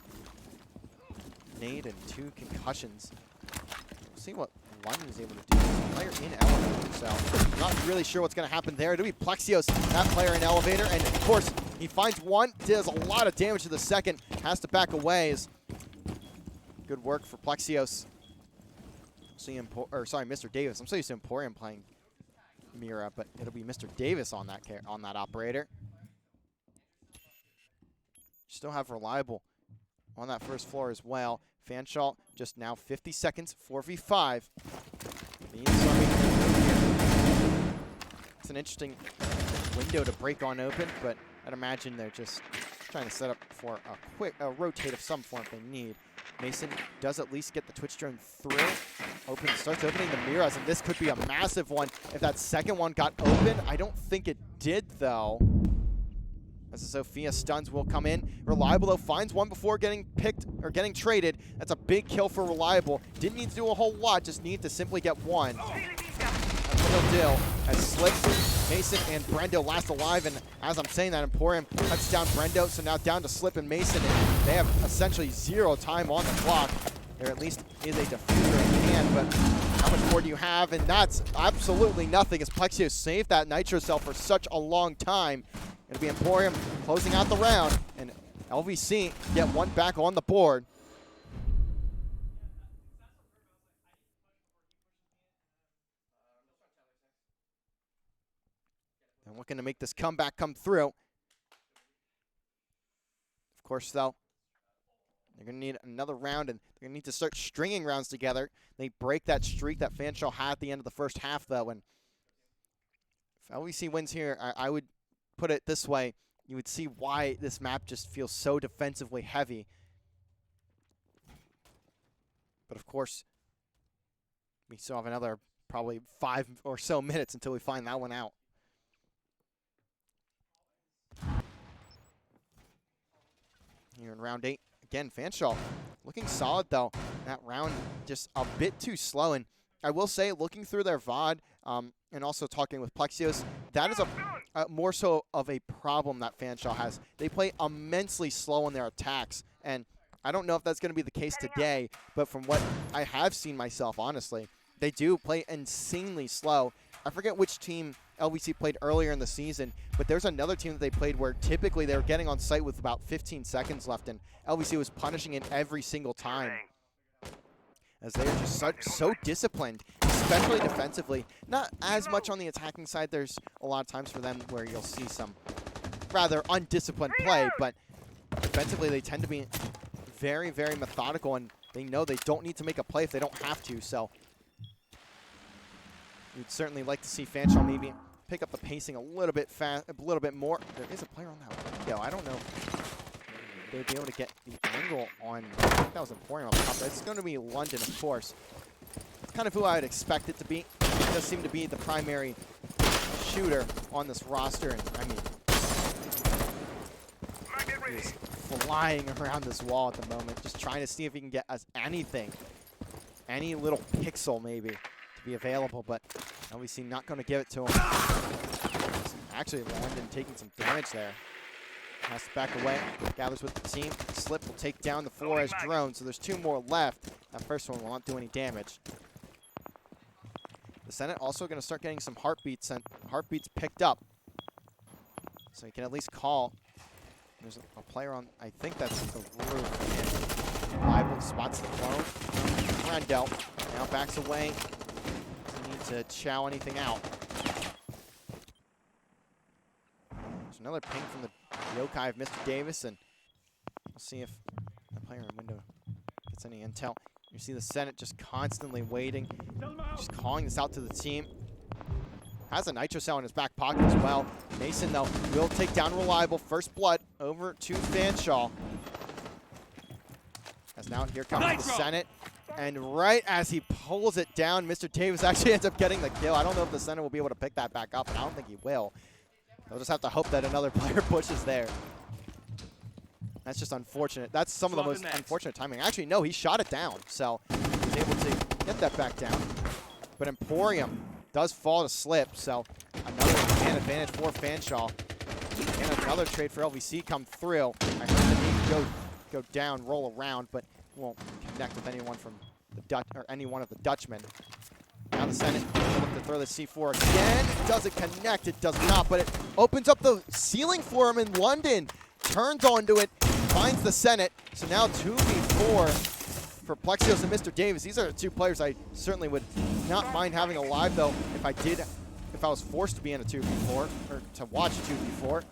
C: nade and 2 concussions. We'll see what London is able to do. Player in elevator, so not really sure what's going to happen there. It'll be Plexios, that player in elevator, and of course he finds one, does a lot of damage to the second, has to back away. Good work for Plexios. See Mr. Davis. I'm so used to Emporium playing Mira, but it'll be Mr. Davis on that operator. Still have Reliable on that first floor as well. Fanshawe just now 50 seconds, 4v5. It's an interesting window to break on open, but I'd imagine they're just trying to set up for a rotate of some form if they need. Mason does at least get the Twitch drone through. Starts opening the Miras, and this could be a massive one. If that second one got open, I don't think it did, though. As the Sophia stuns will come in. Reliable, though, finds one before getting picked or getting traded. That's a big kill for Reliable. Didn't need to do a whole lot, just need to simply get one. That's what he'll do. As Slip, Mason, and Brendo last alive, and as I'm saying that, Emporium cuts down Brendo, so now down to Slip and Mason, and they have essentially 0 time on the clock. There at least is a diffuser in hand, but how much more do you have? And that's absolutely nothing, as Plexios saved that Nitro cell for such a long time. It'll be Emporium closing out the round, and LVC get one back on the board. And looking to make this comeback come through. Of course, though, they're going to need another round, and they're going to need to start stringing rounds together. They break that streak that Fanshawe had at the end of the first half, though, and if LVC wins here, I would put it this way. You would see why this map just feels so defensively heavy. But, of course, we still have another probably 5 or so minutes until we find that one out. Here in round 8, again, Fanshawe looking solid, though. That round just a bit too slow. And I will say, looking through their VOD and also talking with Plexios, that is a more so of a problem that Fanshawe has. They play immensely slow on their attacks. And I don't know if that's going to be the case today, but from what I have seen myself, honestly, they do play insanely slow. I forget which team LVC played earlier in the season, but there's another team that they played where typically they were getting on site with about 15 seconds left, and LVC was punishing it every single time. As they're just so disciplined, especially defensively. Not as much on the attacking side. There's a lot of times for them where you'll see some rather undisciplined play, but defensively they tend to be very, very methodical, and they know they don't need to make a play if they don't have to, so you'd certainly like to see Fanshawe maybe pick up the pacing a little bit more. There is a player on that window. I don't know if they'd be able to get the angle on. I think that was Emporium on top. It's going to be London, of course. It's kind of who I would expect it to be. It does seem to be the primary shooter on this roster, and I mean,
D: Magnet ready.
C: he's flying around this wall at the moment, just trying to see if he can get us anything, any little pixel maybe to be available, but LVC not going to give it to him. Actually, London taking some damage there. Has to back away, gathers with the team. Slip will take down the 4 as drone, so there's 2 more left. That first one will not do any damage. The Senate also going to start getting some heartbeats, and heartbeats picked up. So he can at least call. There's a player on, I think that's the roof. And Liable spots the clone. Randall now backs away. Doesn't need to chow anything out. There's another ping from the yokai of Mr. Davis, and we'll see if the player in window gets any intel. You see the Senate just constantly waiting, just calling this out to the team. Has a nitro cell in his back pocket as well. Mason, though, will take down Reliable. First blood over to Fanshawe. As now here comes the Senate. And right as he pulls it down, Mr. Davis actually ends up getting the kill. I don't know if the Senate will be able to pick that back up, and I don't think he will. They'll just have to hope that another player pushes there. That's just unfortunate. That's some of the most unfortunate timing. Actually, no, he shot it down, so he was able to get that back down. But Emporium does fall to Slip, so another man advantage for Fanshawe. And another trade for LVC come through. I heard the name go down, roll around, but won't connect with anyone from the Dutch or any one of the Dutchmen. Now the Senate will look to throw the C4 again. Does it connect? It does not, but it opens up the ceiling for him in London. Turns onto it, finds the Senate. So now 2v4 for Plexios and Mr. Davis. These are the 2 players I certainly would not mind having alive, though, if I was forced to be in a 2v4, or to watch a 2v4.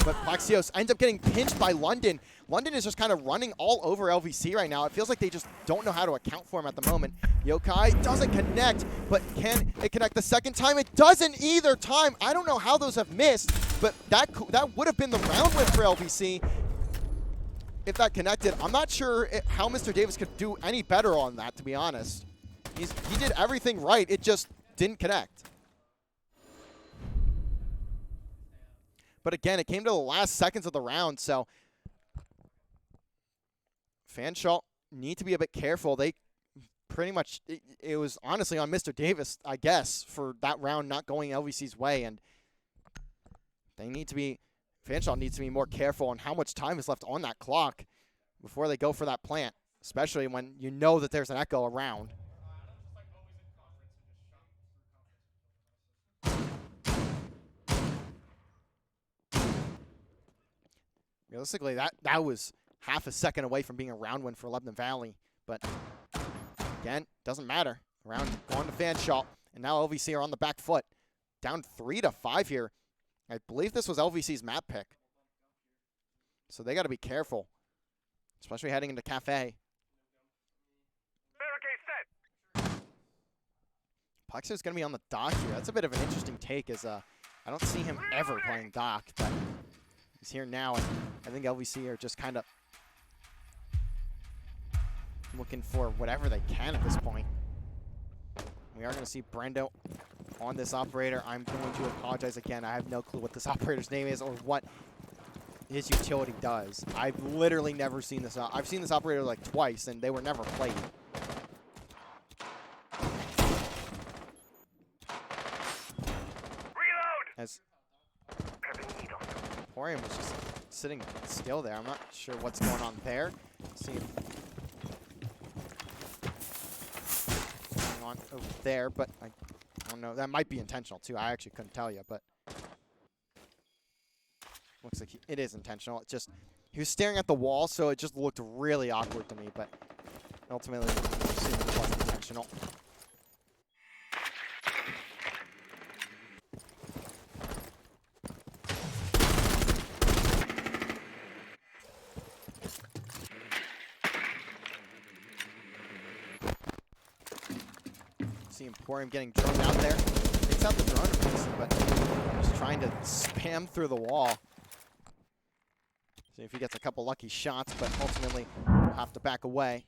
C: But Plexios ends up getting pinched by London. London is just kind of running all over LVC right now. It feels like they just don't know how to account for him at the moment. Yokai doesn't connect, but can it connect the second time? It doesn't either time. I don't know how those have missed, but that would have been the round win for LVC if that connected. I'm not sure how Mr. Davis could do any better on that, to be honest. He did everything right. It just didn't connect. But again, it came to the last seconds of the round, so Fanshawe need to be a bit careful. They pretty much, it was honestly on Mr. Davis, I guess, for that round not going LVC's way, and Fanshawe needs to be more careful on how much time is left on that clock before they go for that plant, especially when you know that there's an echo around. Realistically, that was half a second away from being a round win for Lebanon Valley. But again, doesn't matter. Round going to Fanshawe, and now LVC are on the back foot. Down 3-5 here. I believe this was LVC's map pick. So they got to be careful, especially heading into Cafe.
D: Barricade set.
C: Plexo's going to be on the dock here. That's a bit of an interesting take, as I don't see him ever playing dock, but he's here now, and I think LVC are just kind of looking for whatever they can at this point. We are going to see Brendo on this operator. I'm going to apologize again. I have no clue what this operator's name is or what his utility does. I've literally never seen this. I've seen this operator like twice, and they were never played.
D: Reload.
C: As Emporium was just sitting still there. I'm not sure what's going on there. Let's see what's going on over there, but I don't know. That might be intentional too. I actually couldn't tell you, but looks like it is intentional. It just, he was staring at the wall, so it just looked really awkward to me, but ultimately it wasn't intentional. See Emporium getting droned out there. Takes out the drone, but just trying to spam through the wall. See if he gets a couple lucky shots, but ultimately will have to back away.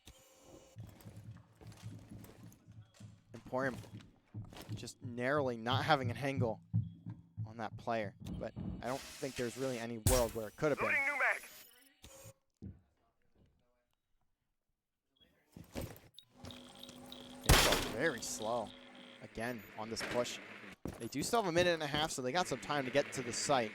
C: Emporium just narrowly not having an angle on that player. But I don't think there's really any world where it could have been. Very slow again on this push. They do still have a minute and a half, so they got some time to get to the site.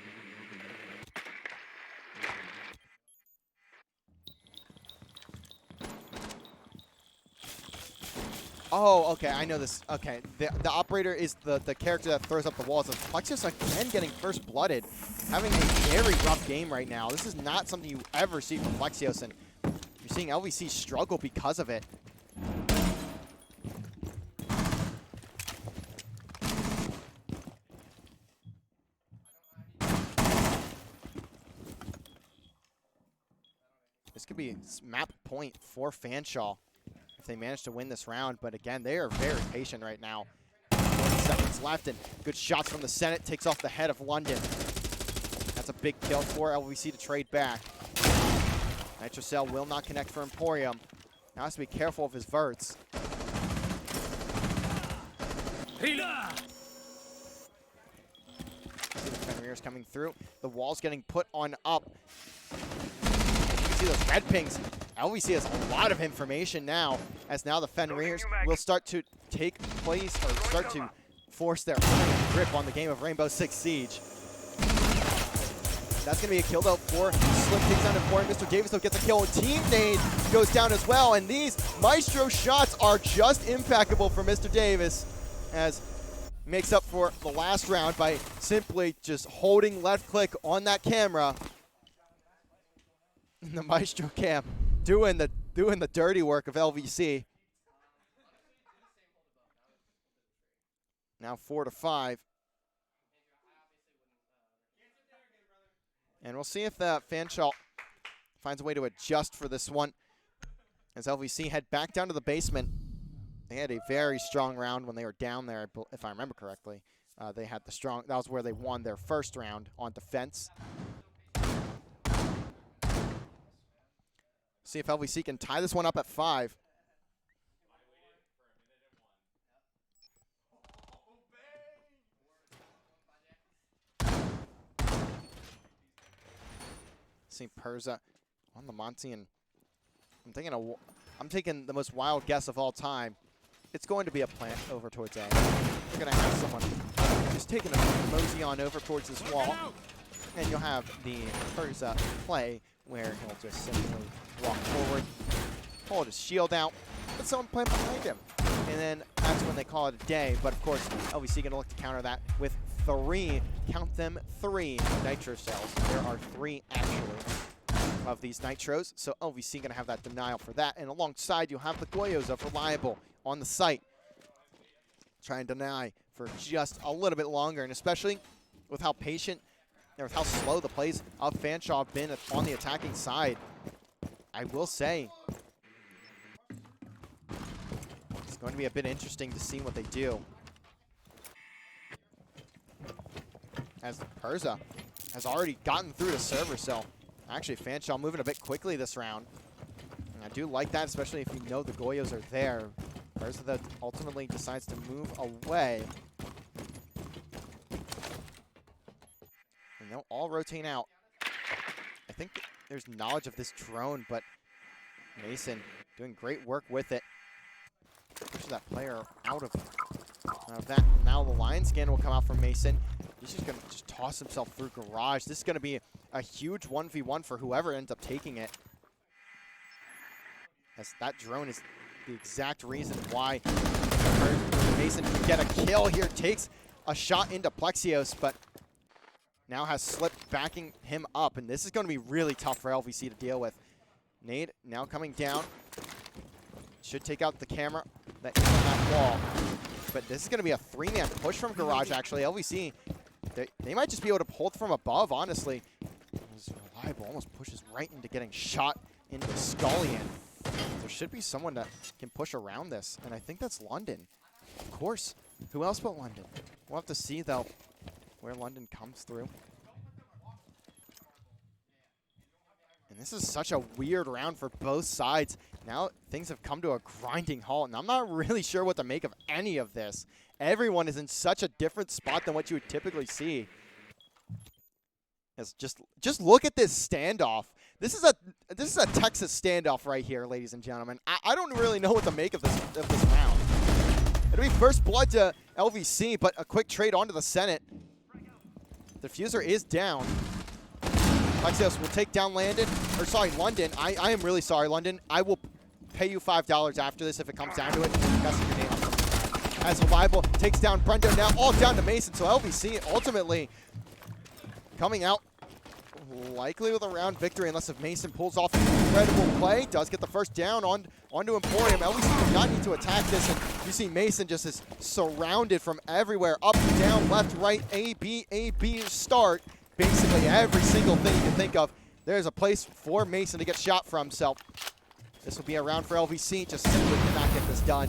C: Oh, okay, I know this. Okay, the operator is the character that throws up the walls. And Plexios again getting first blooded, having a very rough game right now. This is not something you ever see from Plexios, and you're seeing LVC struggle because of it. This could be map point for Fanshawe if they manage to win this round. But again, they are very patient right now. 40 seconds left, and good shots from the Senate. Takes off the head of London. That's a big kill for LVC to trade back. Nitrocell will not connect for Emporium. Now has to be careful of his verts. See the Fenrir's coming through. The wall's getting put on up. See those red pings. LVC has a lot of information now, as now the Fenrir's will start to take place, or start to force their grip on the game of Rainbow Six Siege. That's going to be a kill though for Slim takes down Emporium. Mr. Davis though gets a kill. Team Nade goes down as well, and these Maestro shots are just impeccable for Mr. Davis, as makes up for the last round by simply just holding left click on that camera. The Maestro cam doing the dirty work of LVC. Now 4-5. And we'll see if Fanshawe finds a way to adjust for this one, as LVC head back down to the basement. They had a very strong round when they were down there, if I remember correctly. They had the strong, that was where they won their first round on defense. See if LVC can tie this one up at 5. See Perza on the Monty, and I'm taking the most wild guess of all time. It's going to be a plant over towards A. They're going to have someone just taking a mosey on over towards this wall, and you'll have the Perza play where he'll just simply walk forward, hold his shield out, let someone plant behind him, and then that's when they call it a day. But of course, LVC going to look to counter that with 3, count them 3 nitro cells. There are 3 actually of these nitros, so LVC going to have that denial for that. And alongside, you'll have the Goyos of Reliable on the site, try and deny for just a little bit longer, and especially with how patient or with how slow the plays of Fanshawe have been on the attacking side. I will say it's going to be a bit interesting to see what they do, as Perza has already gotten through the server. So actually Fanshawe moving a bit quickly this round, and I do like that, especially if you know the Goyos are there. Perza that ultimately decides to move away, and they'll all rotate out. I think there's knowledge of this drone, but Mason doing great work with it. Push that player out of that. Now the line scan will come out from Mason. He's just going to just toss himself through Garage. This is going to be a huge 1v1 for whoever ends up taking it, as that drone is the exact reason why Mason can get a kill here. Takes a shot into Plexios, but now has Slip backing him up, and this is going to be really tough for LVC to deal with. Nade now coming down. Should take out the camera that is on that wall. But this is going to be a 3-man push from Garage, actually. LVC, they might just be able to hold from above, honestly. Reliable almost pushes right into getting shot into the Scullion. There should be someone that can push around this, and I think that's London. Of course. Who else but London? We'll have to see, though, where London comes through. And This is such a weird round for both sides. Now things have come to a grinding halt, and I'm not really sure what to make of any of this. Everyone is in such a different spot than what you would typically see. It's just look at this standoff. This is a Texas standoff right here, ladies and gentlemen. I don't really know what to make of this round. It'll be first blood to LVC, but a quick trade onto the Senate. The diffuser is down. Plexios will take down London. I am really sorry, London. I will pay you $5 after this if it comes down to it. As Reliable takes down Brendo, now all down to Mason. So LVC ultimately coming out likely with a round victory, unless if Mason pulls off an incredible play. Does get the first down onto Emporium. LVC does not need to attack this, and you see Mason just is surrounded from everywhere. Up, down, left, right, A, B, start. Basically every single thing you can think of. There's a place for Mason to get shot from, so this will be a round for LVC. Just simply cannot get this done.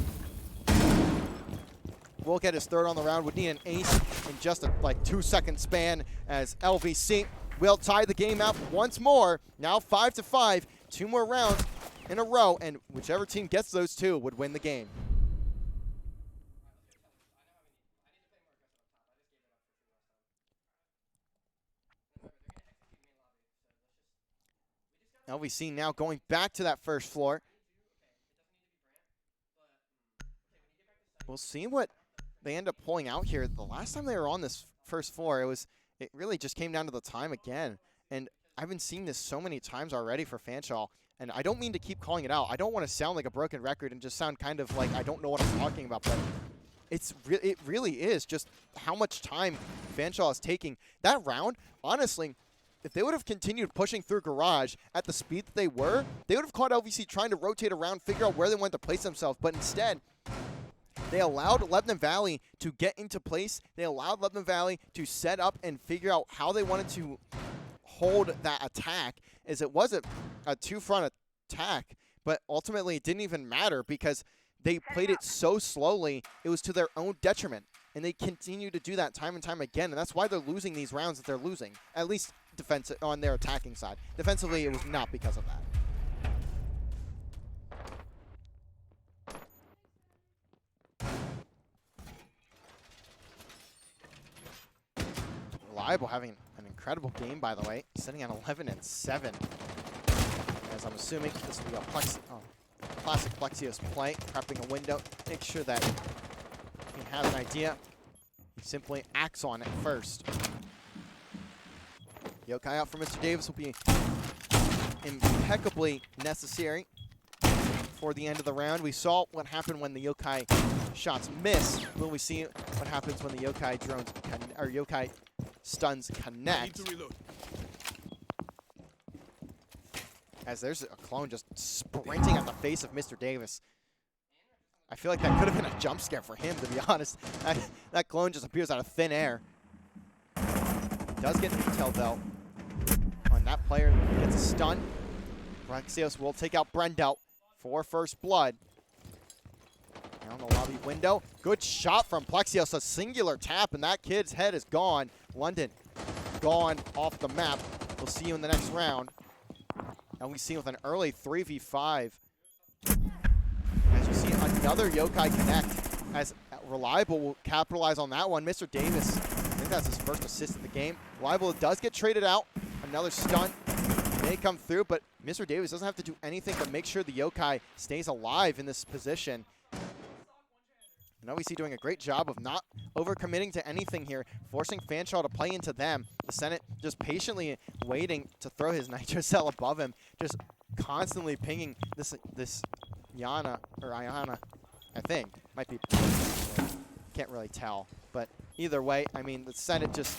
C: Will get his third on the round. Would need an ace in just a 2-second span, as LVC will tie the game out once more. Now 5-5, 2 more rounds in a row, and whichever team gets those 2 would win the game. LVC now going back to that first floor. We'll see what they end up pulling out here. The last time they were on this first floor, it really just came down to the time again. And I've been seeing this so many times already for Fanshawe, and I don't mean to keep calling it out. I don't want to sound like a broken record and just sound kind of like I don't know what I'm talking about, but it really is just how much time Fanshawe is taking. That round, honestly, if they would have continued pushing through Garage at the speed that they were, they would have caught LVC trying to rotate around, figure out where they wanted to place themselves. But instead, they allowed Lebanon Valley to get into place. They allowed Lebanon Valley to set up and figure out how they wanted to hold that attack, as it was a 2-front attack. But ultimately, it didn't even matter because they played it so slowly, it was to their own detriment. And they continue to do that time and time again, and that's why they're losing these rounds that they're losing, at least defensive on their attacking side. Defensively, it was not because of that. Reliable having an incredible game, by the way, sitting at 11-7. As I'm assuming this will be a classic Plexios play, prepping a window, make sure that he has an idea. He simply acts on it first. Yokai out for Mr. Davis will be impeccably necessary for the end of the round. We saw what happened when the Yokai shots miss. Will we see what happens when the Yokai drones or Yokai stuns connect? As there's a clone just sprinting at the face of Mr. Davis. I feel like that could have been a jump scare for him, to be honest. That clone just appears out of thin air. Does get intel, though, on that player. Gets a stun. Plexios will take out Brendel for first blood. Down the lobby window. Good shot from Plexios. A singular tap, and that kid's head is gone. London gone off the map. We'll see you in the next round. And we see with an early 3v5. As you see another Yokai connect, as Reliable will capitalize on that one. Mr. Davis, I think that's his first assist of the game. Reliable does get traded out. Another stun may come through, but Mr. Davis doesn't have to do anything but make sure the Yokai stays alive in this position. And LVC doing a great job of not overcommitting to anything here, forcing Fanshawe to play into them. The Senate just patiently waiting to throw his Nitro Cell above him, just constantly pinging this Yana, or Ayana, I think. Might be, can't really tell. But either way, I mean, the Senate just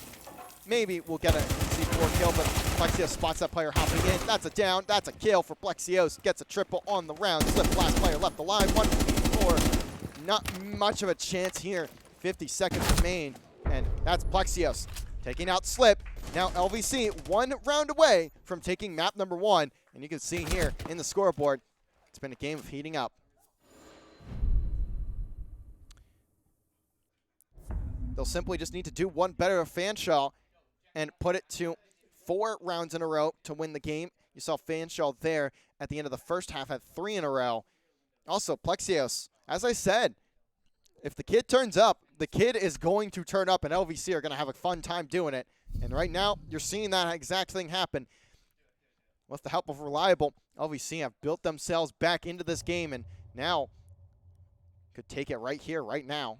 C: maybe will get a C4 kill, but Plexios spots that player hopping in. That's a down, that's a kill for Plexios. Gets a triple on the round. Slip last player left alive, 1v4. Not much of a chance here. 50 seconds remain, and that's Plexios taking out Slip. Now LVC 1 round away from taking map number 1, and you can see here in the scoreboard, it's been a game of heating up. They'll simply just need to do one better of Fanshawe and put it to 4 rounds in a row to win the game. You You saw Fanshawe there at the end of the first half had 3 in a row. Also, Plexios, as I said, if the kid turns up, the kid is going to turn up, and LVC are going to have a fun time doing it. And right now, you're seeing that exact thing happen. With the help of Reliable, LVC have built themselves back into this game, and now could take it right here, right now.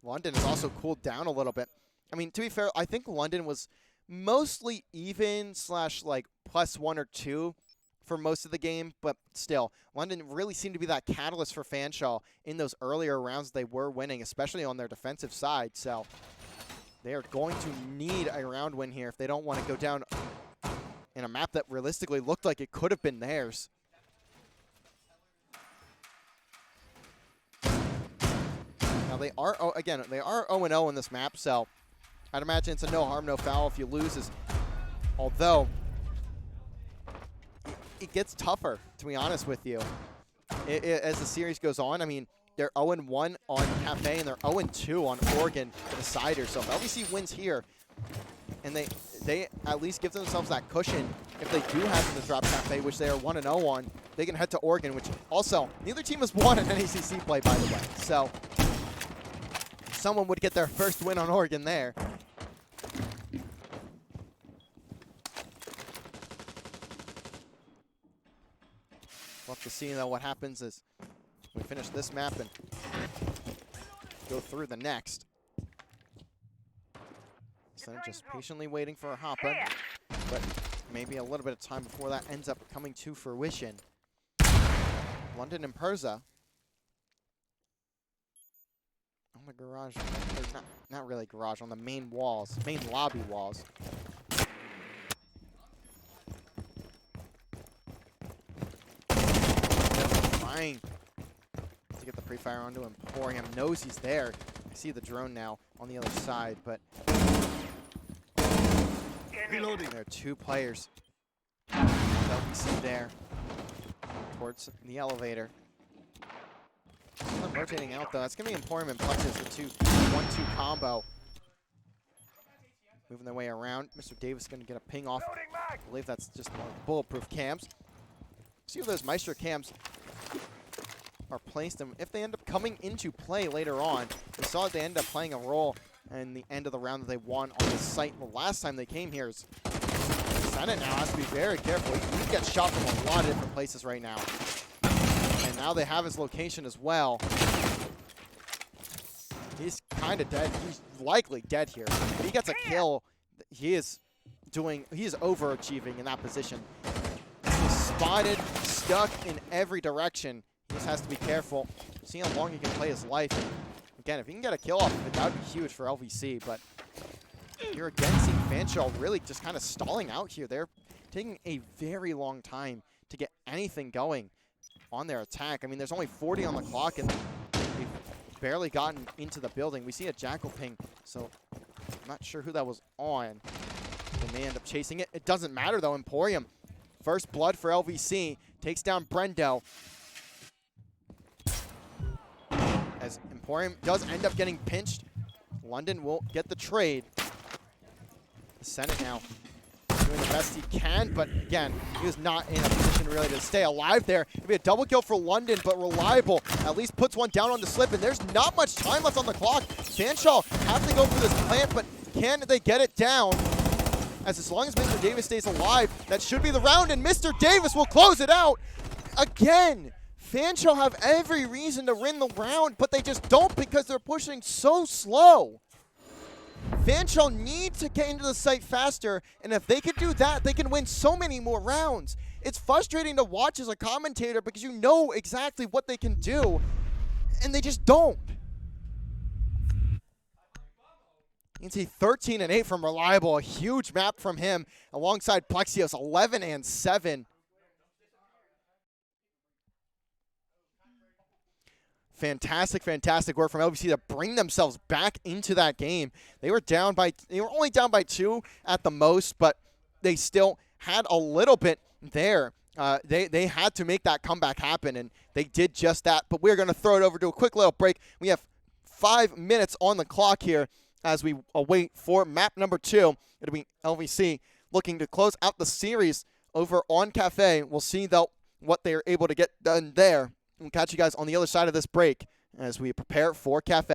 C: London has also cooled down a little bit. I mean, to be fair, I think London was mostly even / like +1 or 2 for most of the game, but still, London really seemed to be that catalyst for Fanshawe in those earlier rounds they were winning, especially on their defensive side. So they are going to need a round win here if they don't want to go down in a map that realistically looked like it could have been theirs. Now they are, again, they are 0-0 in this map, so I'd imagine it's a no harm, no foul if you lose. Although, it gets tougher, to be honest with you, as the series goes on. I mean, they're 0-1 on Cafe, and they're 0-2 on Oregon for the Cider. So if LVC wins here, and they at least give themselves that cushion, if they do happen to drop Cafe, which they are 1-0 on, they can head to Oregon, which also, neither team has won an NECC play, by the way. So someone would get their first win on Oregon there. We'll have to see, though, what happens as we finish this map and go through the next. So just patiently waiting for a hop-in, but maybe a little bit of time before that ends up coming to fruition. London and Perza on the garage, or not really garage, on the main walls, main lobby walls. Trying to get the pre-fire onto him. Emporium knows he's there. I see the drone now on the other side, but
D: Reloading.
C: there are 2 players. LVC there towards the elevator. Them rotating out, though. That's going to be Emporium and Plexus, the 1-2 combo. Moving their way around. Mr. Davis going to get a ping off. I believe that's just one of the bulletproof cams. See if those Maestro cams are placed, and if they end up coming into play later on, we saw that they end up playing a role in the end of the round that they won on the site the last time they came here. Senate now has to be very careful. He gets shot from a lot of different places right now. And now they have his location as well. He's kind of dead. He's likely dead here. If he gets a kill, he is overachieving in that position. He's spotted, stuck in every direction. He just has to be careful. See how long he can play his life. Again, if he can get a kill off of it, that would be huge for LVC. But you're again seeing Fanshawe really just kind of stalling out here. They're taking a very long time to get anything going on their attack. I mean, there's only 40 on the clock, and they've barely gotten into the building. We see a Jackal ping, so I'm not sure who that was on. They may end up chasing it. It doesn't matter, though. Emporium, first blood for LVC, takes down Brendo. As Emporium does end up getting pinched, London will get the trade. The Senate now doing the best he can, but again, he was not in a position really to stay alive there. It'll be a double kill for London, but Reliable at least puts one down on the slip, and there's not much time left on the clock. Fanshawe have to go for this plant, but can they get it down? As long as Mr. Davis stays alive, that should be the round, and Mr. Davis will close it out. Again, Fanshawe have every reason to win the round, but they just don't because they're pushing so slow. Fanshawe need to get into the site faster, and if they can do that, they can win so many more rounds. It's frustrating to watch as a commentator because you know exactly what they can do, and they just don't. You can see 13-8 from Reliable, a huge map from him, alongside Plexios, 11-7. Fantastic, fantastic work from LVC to bring themselves back into that game. They were only down by 2 at the most, but they still had a little bit there. They had to make that comeback happen, and they did just that. But we're going to throw it over to a quick little break. We have 5 minutes on the clock here as we await for map number 2. It'll be LVC looking to close out the series over on Cafe. We'll see, though, what they are able to get done there. We'll catch you guys on the other side of this break as we prepare for Cafe.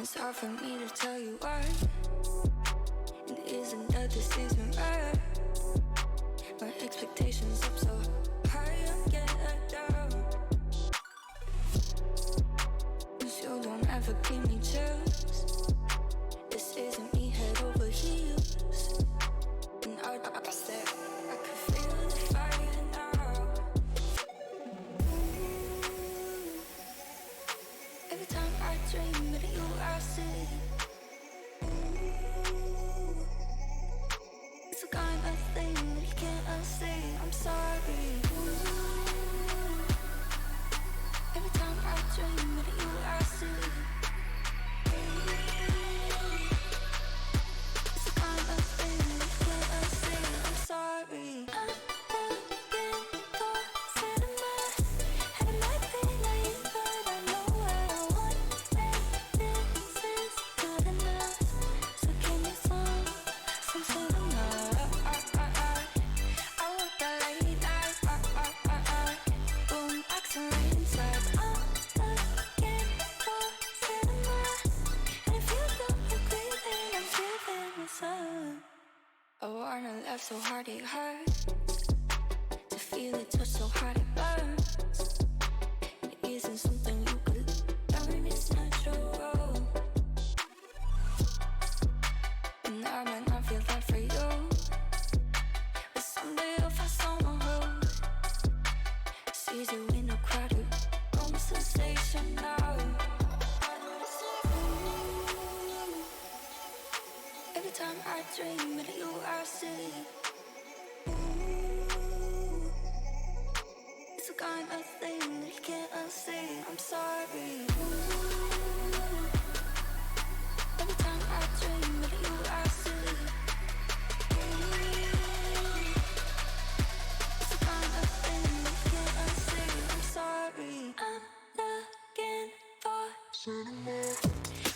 A: It's hard for me to tell you why. It isn't that this isn't right. My expectations up so high, I'm getting down. 'Cause you don't ever give me chills. This isn't me head over heels. And I said I could feel the fire now. Every time I dream of you, I see. It's the kind of thing that you can't unsee. I'm sorry. Every time I dream of you, I see. It's the kind of thing that you can't unsee. I'm sorry. I'm looking for cinema, and it might be naive, but I know what I want. And this is not enough. So give me some cinema. I want the late night. Boom, accent inside. I'm looking for cinema, and if you don't agree, then I'm giving this up. I wanna laugh so hard it hurts, to feel it touch so hard it burns. It isn't something you could learn, it's natural. And I might not feel that for you, but someday you'll find someone who sees you in a crowded room, sensational. Every time I dream of you, I see. It's the kind of thing that you can't unsee. I'm sorry. Every time I dream of you, I see. It's the kind of thing that you can't unsee. I'm sorry. I'm looking for cinema,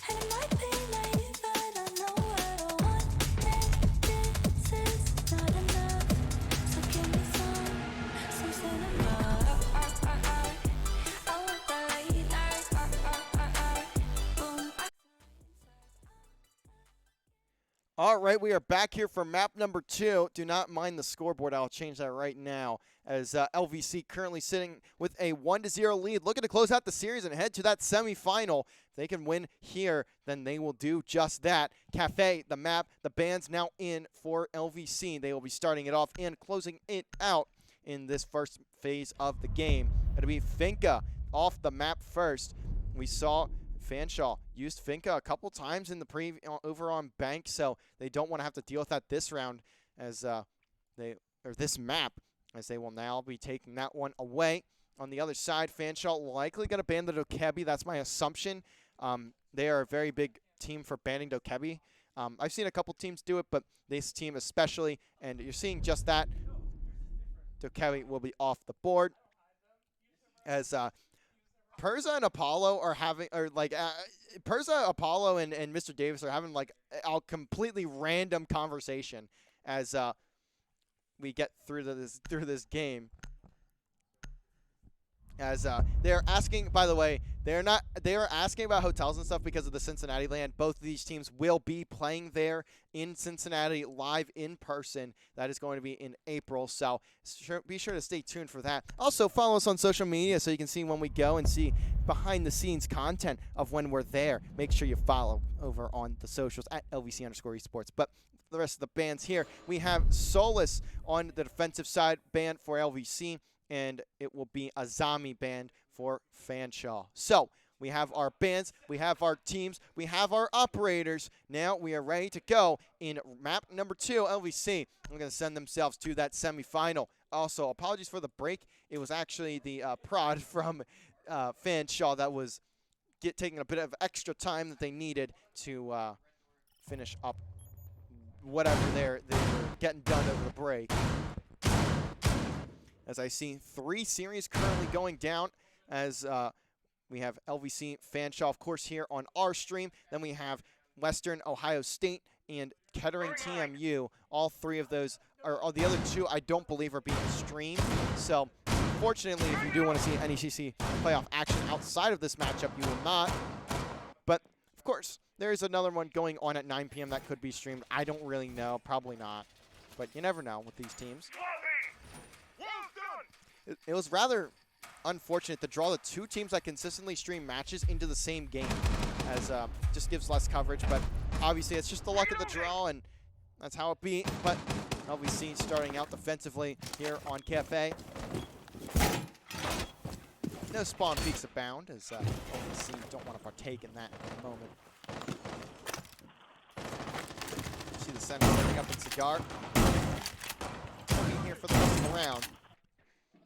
A: and it might be naive, but I know what I want. And this is not enough. So give me some cinema. I want the late night. Boom.
C: All right, we are back here for map number 2. Do not mind the scoreboard. I'll change that right now as LVC currently sitting with a 1-0 lead, looking to close out the series and head to that semifinal. If they can win here, then they will do just that. Cafe, the map, the band's now in for LVC. They will be starting it off and closing it out in this first phase of the game. It'll be Finca off the map first. We saw Fanshawe used Finca a couple times in the over on Bank, so they don't want to have to deal with that this round as this map, as they will now be taking that one away. On the other side, Fanshawe likely going to ban the Dokebi. That's my assumption. They are a very big team for banning Dokebi. I've seen a couple teams do it, but this team especially, and you're seeing just that. Dokebi will be off the board as Perza and Apollo are having, Perza, Apollo, and Mr. Davis are having like a completely random conversation as we get through this game. As they're asking, by the way, they are asking about hotels and stuff because of the Cincinnati land. Both of these teams will be playing there in Cincinnati live in person. That is going to be in April, so be sure to stay tuned for that. Also, follow us on social media so you can see when we go and see behind-the-scenes content of when we're there. Make sure you follow over on the socials at LVC_esports. But the rest of the bands here, we have Solus on the defensive side band for LVC, and it will be a Zami band for Fanshawe. So we have our bands, we have our teams, we have our operators. Now we are ready to go in map number 2. LVC are going to send themselves to that semifinal. Also, apologies for the break. It was actually the prod from Fanshawe that was taking a bit of extra time that they needed to finish up whatever they were getting done over the break. As I see 3 series currently going down, as we have LVC, Fanshawe, of course, here on our stream. Then we have Western Ohio State and Kettering TMU. All 3 of those, or the other 2, I don't believe are being streamed. So, fortunately, if you do want to see NECC playoff action outside of this matchup, you will not. But Of course, there's another one going on at 9 p.m. that could be streamed. I don't really know. Probably not. But you never know with these teams. It was rather unfortunate to draw the two teams that consistently stream matches into the same game, as just gives less coverage. But obviously, it's just the luck of the draw, and that's how it be. But LVC starting out defensively here on Cafe. No spawn peaks abound, as LVC don't want to partake in that at the moment. See the center setting up in Cigar. Being here for the rest of the round.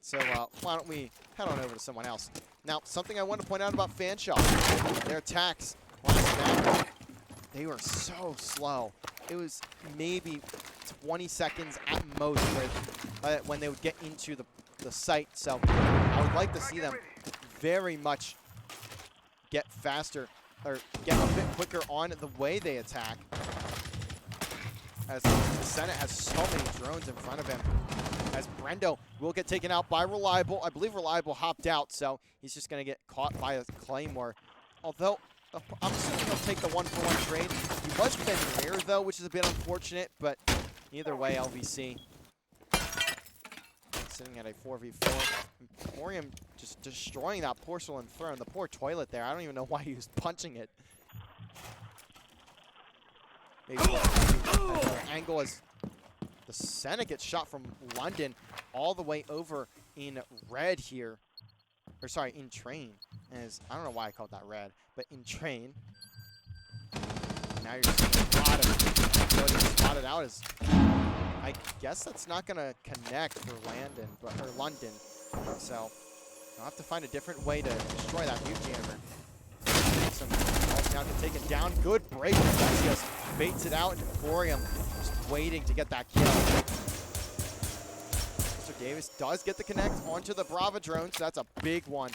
C: So why don't we head on over to someone else. Now, something I want to point out about Fanshawe. Their attacks last match, they were so slow. It was maybe 20 seconds at most when they would get into the site. So I would like to see them very much get faster or get a bit quicker on the way they attack. As the Senate has so many drones in front of him. As Brendo will get taken out by Reliable. I believe Reliable hopped out, so he's just going to get caught by a Claymore. Although, I'm assuming he'll take the 1-for-1 trade. He was been near, though, which is a bit unfortunate, but either way, LVC sitting at a 4v4. Emporium just destroying that porcelain throne. The poor toilet there. I don't even know why he was punching it. Maybe another angle as the Senate gets shot from London all the way over in red here. Or sorry, in train. As I don't know why I called that red, but in train. Now you're seeing a lot of getting spotted out as I guess that's not gonna connect for London. So I'll have to find a different way to destroy that mute jammer. Some balls now get taken down. Good break. Just baits it out. And Emporium just waiting to get that kill. Mr. Davis does get the connect onto the Brava drone, so that's a big one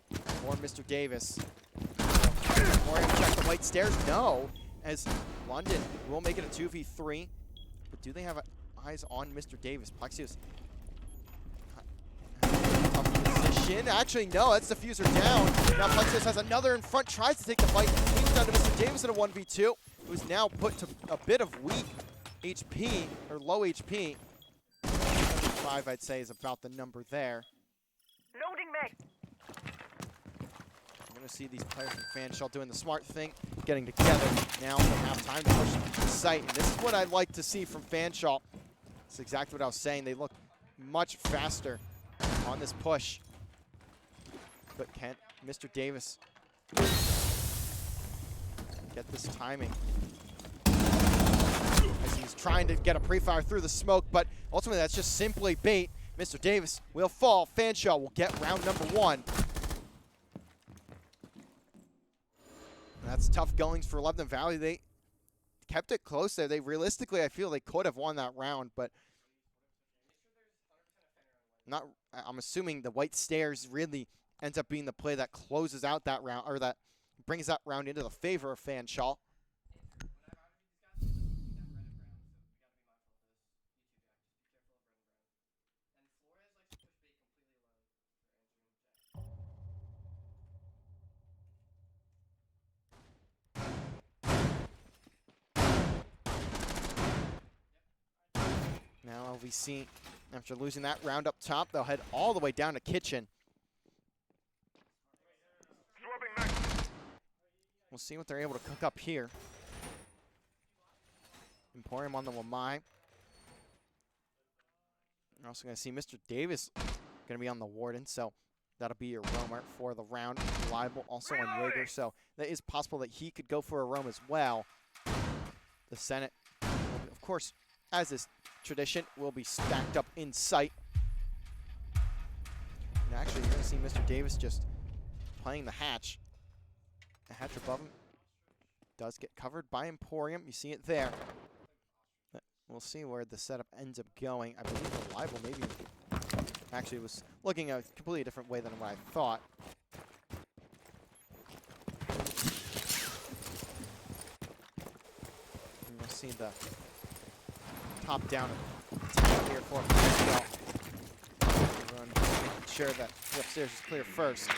C: for Mr. Davis. Emporium check the white stairs. No, as London will make it a 2v3. But do they have eyes on Mr. Davis? Plexius. Position. Actually, no, that's Diffuser down. Now Plexius has another in front, tries to take the fight. He's down to Mr. Davis in a 1v2, who's now put to a bit of weak HP, or low HP. 5, I'd say, is about the number there.
E: Loading mag.
C: I'm going to see these players from Fanshawe doing the smart thing, getting together. Now they have time to push the site, and this is what I'd like to see from Fanshawe. That's exactly what I was saying. They look much faster on this push. But can Mr. Davis get this timing? As he's trying to get a pre-fire through the smoke, but ultimately that's just simply bait. Mr. Davis will fall. Fanshawe will get round number 1. And that's tough goings for Lebanon Valley. They kept it close there. They realistically, I feel they could have won that round, but not. I'm assuming the white stairs really ends up being the play that closes out that round, or that brings that round into the favor of Fanshawe. Now LVC, after losing that round up top, they'll head all the way down to Kitchen. We'll see what they're able to cook up here. Emporium on the Wamai. You're also going to see Mr. Davis going to be on the Warden, so that'll be your roamer for the round. Reliable also on Jaeger, so that is possible that he could go for a roam as well. The Senate, of course, as is tradition, will be stacked up in sight. And actually, you're going to see Mr. Davis just playing the hatch. The hatch above him does get covered by Emporium. You see it there. But we'll see where the setup ends up going. I believe Reliable maybe actually was looking a completely different way than what I thought. And you'll see the top-down attack here for Fanshawe. Run, making sure that the upstairs is clear first.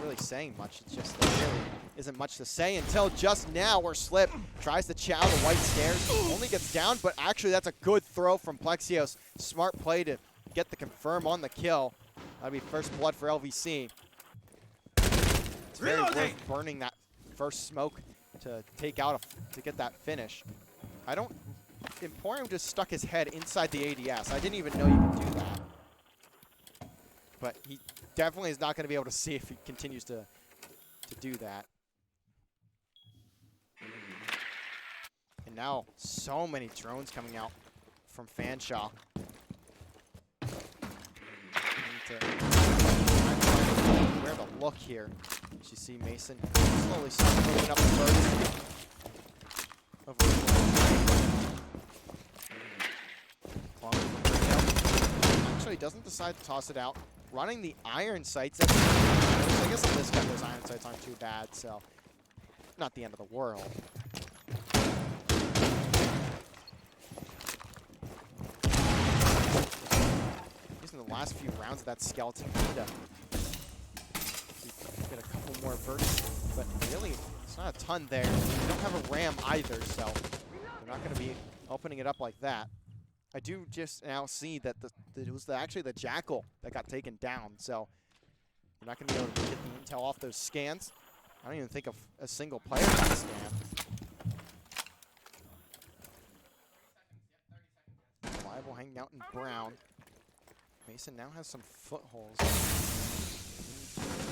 C: really saying much. It's just there really isn't much to say until just now where Slip tries to chow the white stairs. Only gets down, but actually that's a good throw from Plexios. Smart play to get the confirm on the kill. That'll be first blood for LVC. It's very worth burning that first smoke to take out to get that finish. Emporium just stuck his head inside the ADS. I didn't even know you could do that. But he definitely is not going to be able to see if he continues to do that. And now so many drones coming out from Fanshawe. Where to look here. As you see Mason slowly moving up the birds. Actually doesn't decide to toss it out. Running the iron sights. I guess in this gun those iron sights aren't too bad, so not the end of the world. Using the last few rounds of that skeleton to get a couple more verts, but really it's not a ton there. We don't have a ram either, so they're not going to be opening it up like that. I do just now see that it was actually the Jackal that got taken down, so you're not going to be able to get the intel off those scans. I don't even think of a single player got scanned. Reliable hanging out in brown. Mason now has some footholds in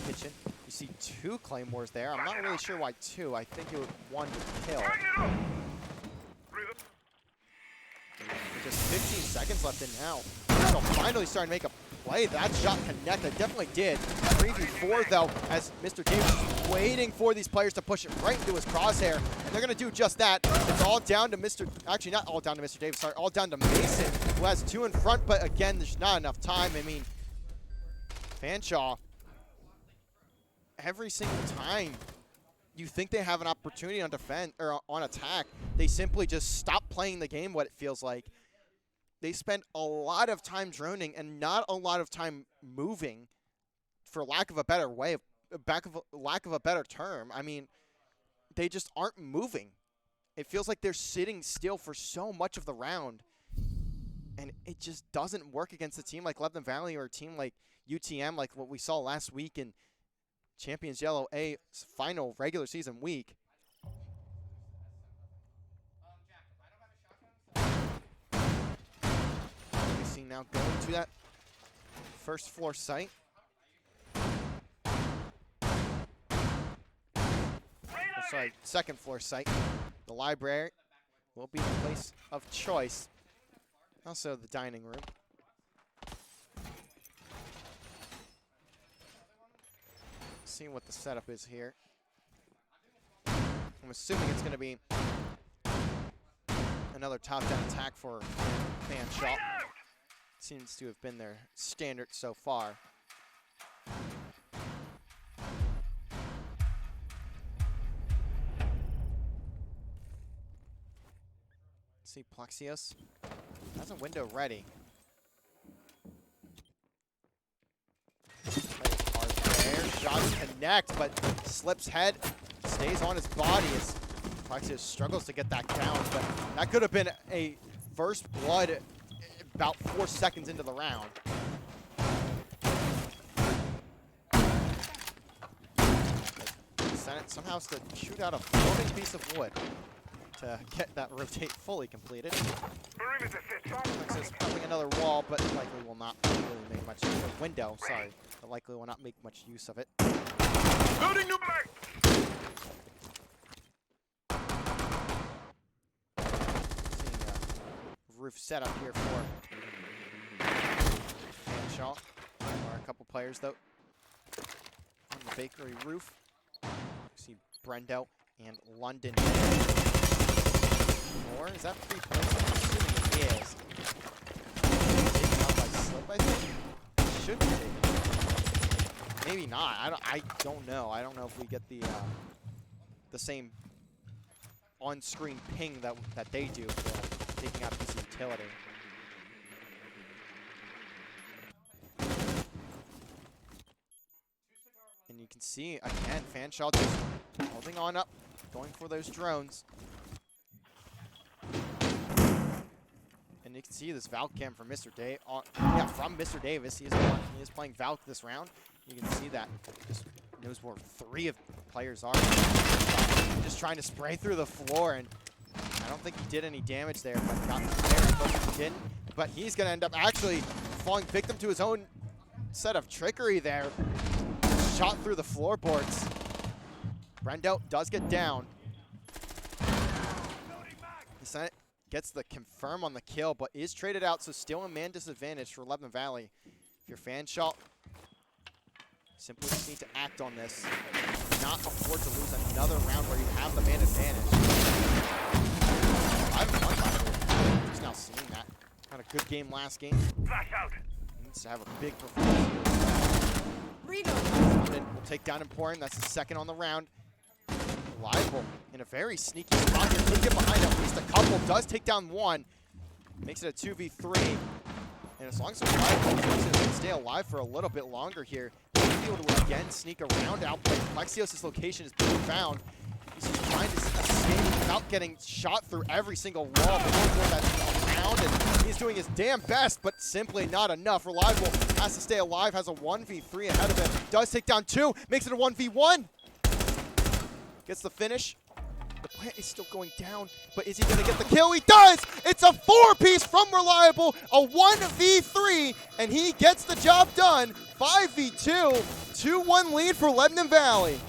C: the kitchen. You see 2 claymores there. I'm not really sure why 2. I think it was 1 to kill. Just 15 seconds left in now. So finally starting to make a play. That shot connected. Definitely did. 3v4 though, as Mr. Davis is waiting for these players to push it right into his crosshair. And they're going to do just that. It's all down to actually not all down to Mr. Davis, sorry, all down to Mason, who has 2 in front. But again, there's not enough time. I mean, Fanshawe, every single time you think they have an opportunity on defense or on attack, they simply just stop playing the game, what it feels like. They spend a lot of time droning and not a lot of time moving, for lack of a better lack of a better term. I mean, they just aren't moving. It feels like they're sitting still for so much of the round, and it just doesn't work against a team like Lebanon Valley or a team like UTM, like what we saw last week in Champions Yellow A final regular season week. We see now going to that first floor site. Sorry, second floor site. The library will be the place of choice. Also the dining room. See what the setup is here. I'm assuming it's going to be another top-down attack for Fanshawe. Seems to have been their standard so far. See Plexios has a window ready. Shots connect, but Slip's head stays on his body as Plexios struggles to get that down. But that could have been a first blood about 4 seconds into the round. Senate somehow has to shoot out a floating piece of wood to get that rotate fully completed. Plexios building another wall, but likely will not really make much use of window. Sorry, but likely will not make much use of it.
E: Loading new mag!
C: Seeing a roof setup here for Fanshawe. There are a couple players though on the bakery roof. You see Brendo and London. Or is that free placement? I'm assuming it is. Taken out by Slip, I think. Should be taken. Maybe not. I don't know. I don't know if we get the same on-screen ping that they do for taking out this utility. And you can see, again, Fanshawe just holding on up, going for those drones. And you can see this Valk cam from Mr. From Mr. Davis. He is playing Valk this round. You can see that. Just knows where 3 of the players are. Just trying to spray through the floor, and I don't think he did any damage there, but got very close. He didn't. But he's going to end up actually falling victim to his own set of trickery there. Shot through the floorboards. Brendo does get down. He gets the confirm on the kill, but is traded out, so still a man disadvantage for Lebanon Valley. If you're Fanshawe, simply just need to act on this. Not afford to lose another round where you have the man advantage. 5-1 by the way. Just now seeing that. Had a good game last game.
E: Flash out.
C: Needs to have a big performance here. We'll take down Emporium. That's the second on the round. Reliable in a very sneaky spot here. Could get behind at least a couple. Does take down one. Makes it a 2v3. And as long as Reliable can stay alive for a little bit longer here, he'll be able to again sneak around, outplay. Plexios' location is being found. He's just trying to escape without getting shot through every single wall before that round, and he's doing his damn best, but simply not enough. Reliable has to stay alive, has a 1v3 ahead of him. Does take down 2, makes it a 1v1. Gets the finish. The plant is still going down, but is he going to get the kill? He does! It's a 4-piece from Reliable, a 1v3, and he gets the job done. 5v2, 2-1 lead for Lebanon Valley.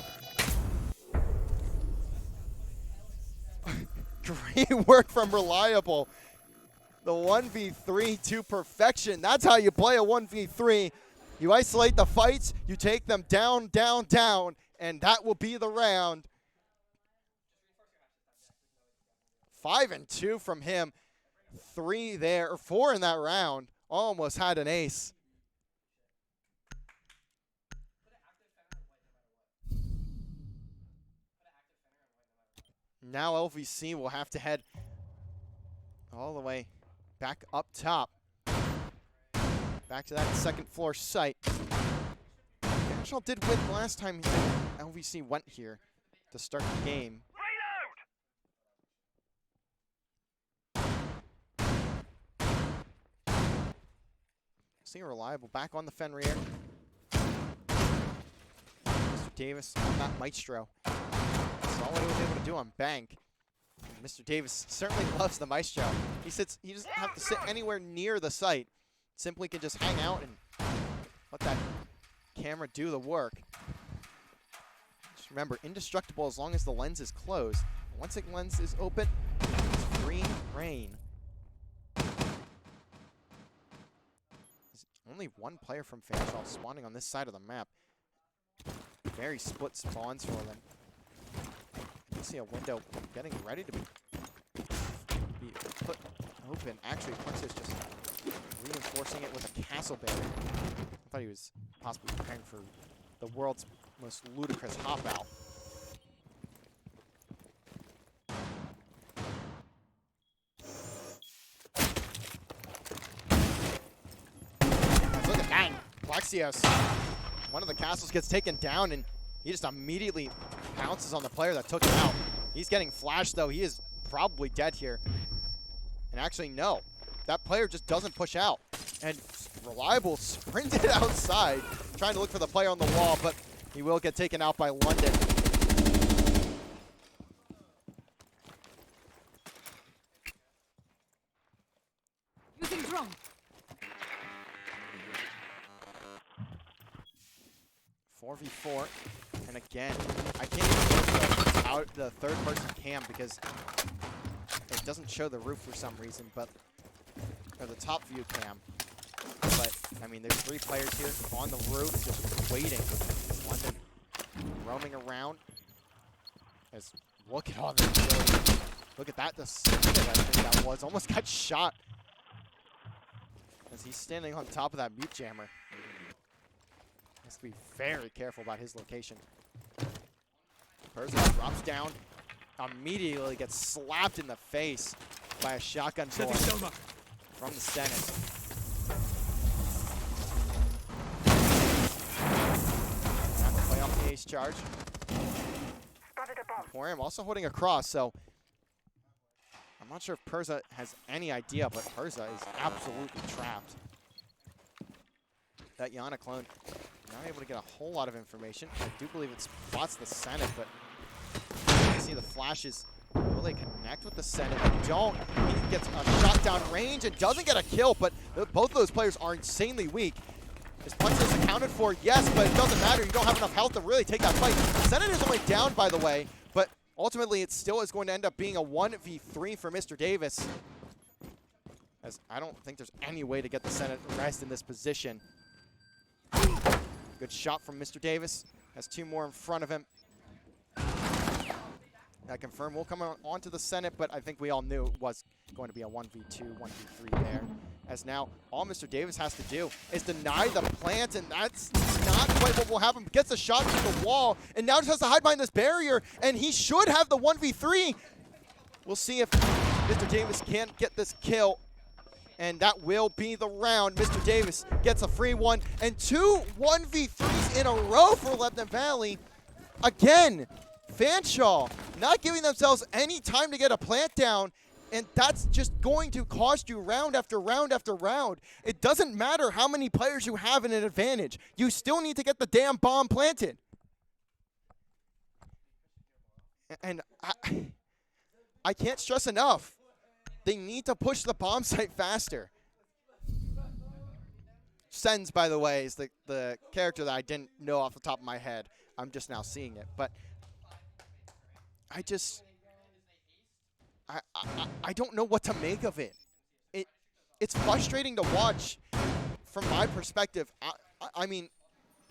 C: Great work from Reliable. The 1v3 to perfection. That's how you play a 1v3. You isolate the fights, you take them down, down, down, and that will be the round. 5-2 from him. 3 there, or 4 in that round. Almost had an ace. Now LVC will have to head all the way back up top. Back to that second floor site. Fanshawe did win last time LVC went here to start the game. See Reliable back on the Fenrir. Mr. Davis on that Maestro. That's all he was able to do on Bank. And Mr. Davis certainly loves the Maestro. He doesn't have to sit anywhere near the site. Simply can just hang out and let that camera do the work. Just remember, indestructible as long as the lens is closed. Once the lens is open, it's free reign. Only one player from Fanshawe spawning on this side of the map. Very split spawns for them. You see a window getting ready to be put open. Actually, Plexios just reinforcing it with a castle barrier. I thought he was possibly preparing for the world's most ludicrous hop-out. Plexios, one of the castles gets taken down, and he just immediately pounces on the player that took him out. He's getting flashed, though. He is probably dead here. And actually, no. That player just doesn't push out. And Reliable sprinted outside, trying to look for the player on the wall, but he will get taken out by London.
A: Using drone.
C: 4v4, and again, I can't even show the third-person cam because it doesn't show the roof for some reason, but or the top view cam. But I mean, there's 3 players here on the roof just waiting. London roaming around. As look at all this. Look at that. The second I think that was almost got shot as he's standing on top of that mute jammer. Has to be very careful about his location. Person drops down, immediately gets slapped in the face by a shotgun bullet from the Senate. Have to play off the charge. Emporium also holding a cross, so I'm not sure if Perza has any idea, but Perza is absolutely trapped. That Yana clone not able to get a whole lot of information. I do believe it spots the Senate, but you see the flashes. Will they connect with the Senate? They don't. He gets a shot down range and doesn't get a kill, but both of those players are insanely weak. His punch is accounted for, yes, but it doesn't matter. You don't have enough health to really take that fight. Senate is only down, by the way, but ultimately it still is going to end up being a 1v3 for Mr. Davis, as I don't think there's any way to get the Senate rest in this position. Good shot from Mr. Davis. Has two more in front of him. That confirmed will come on to the Senate, but I think we all knew it was going to be a 1v2, 1v3 there. As now, all Mr. Davis has to do is deny the plant, and that's not quite what will happen. Gets a shot to the wall, and now just has to hide behind this barrier, and he should have the 1v3. We'll see if Mr. Davis can't get this kill, and that will be the round. Mr. Davis gets a free one, and two 1v3s in a row for Lebanon Valley. Again, Fanshawe not giving themselves any time to get a plant down, and that's just going to cost you round after round after round. It doesn't matter how many players you have in an advantage. You still need to get the damn bomb planted. And I can't stress enough, they need to push the bomb site faster. Sens, by the way, is the character that I didn't know off the top of my head. I'm just now seeing it. But I don't know what to make of it. It's frustrating to watch from my perspective. I mean,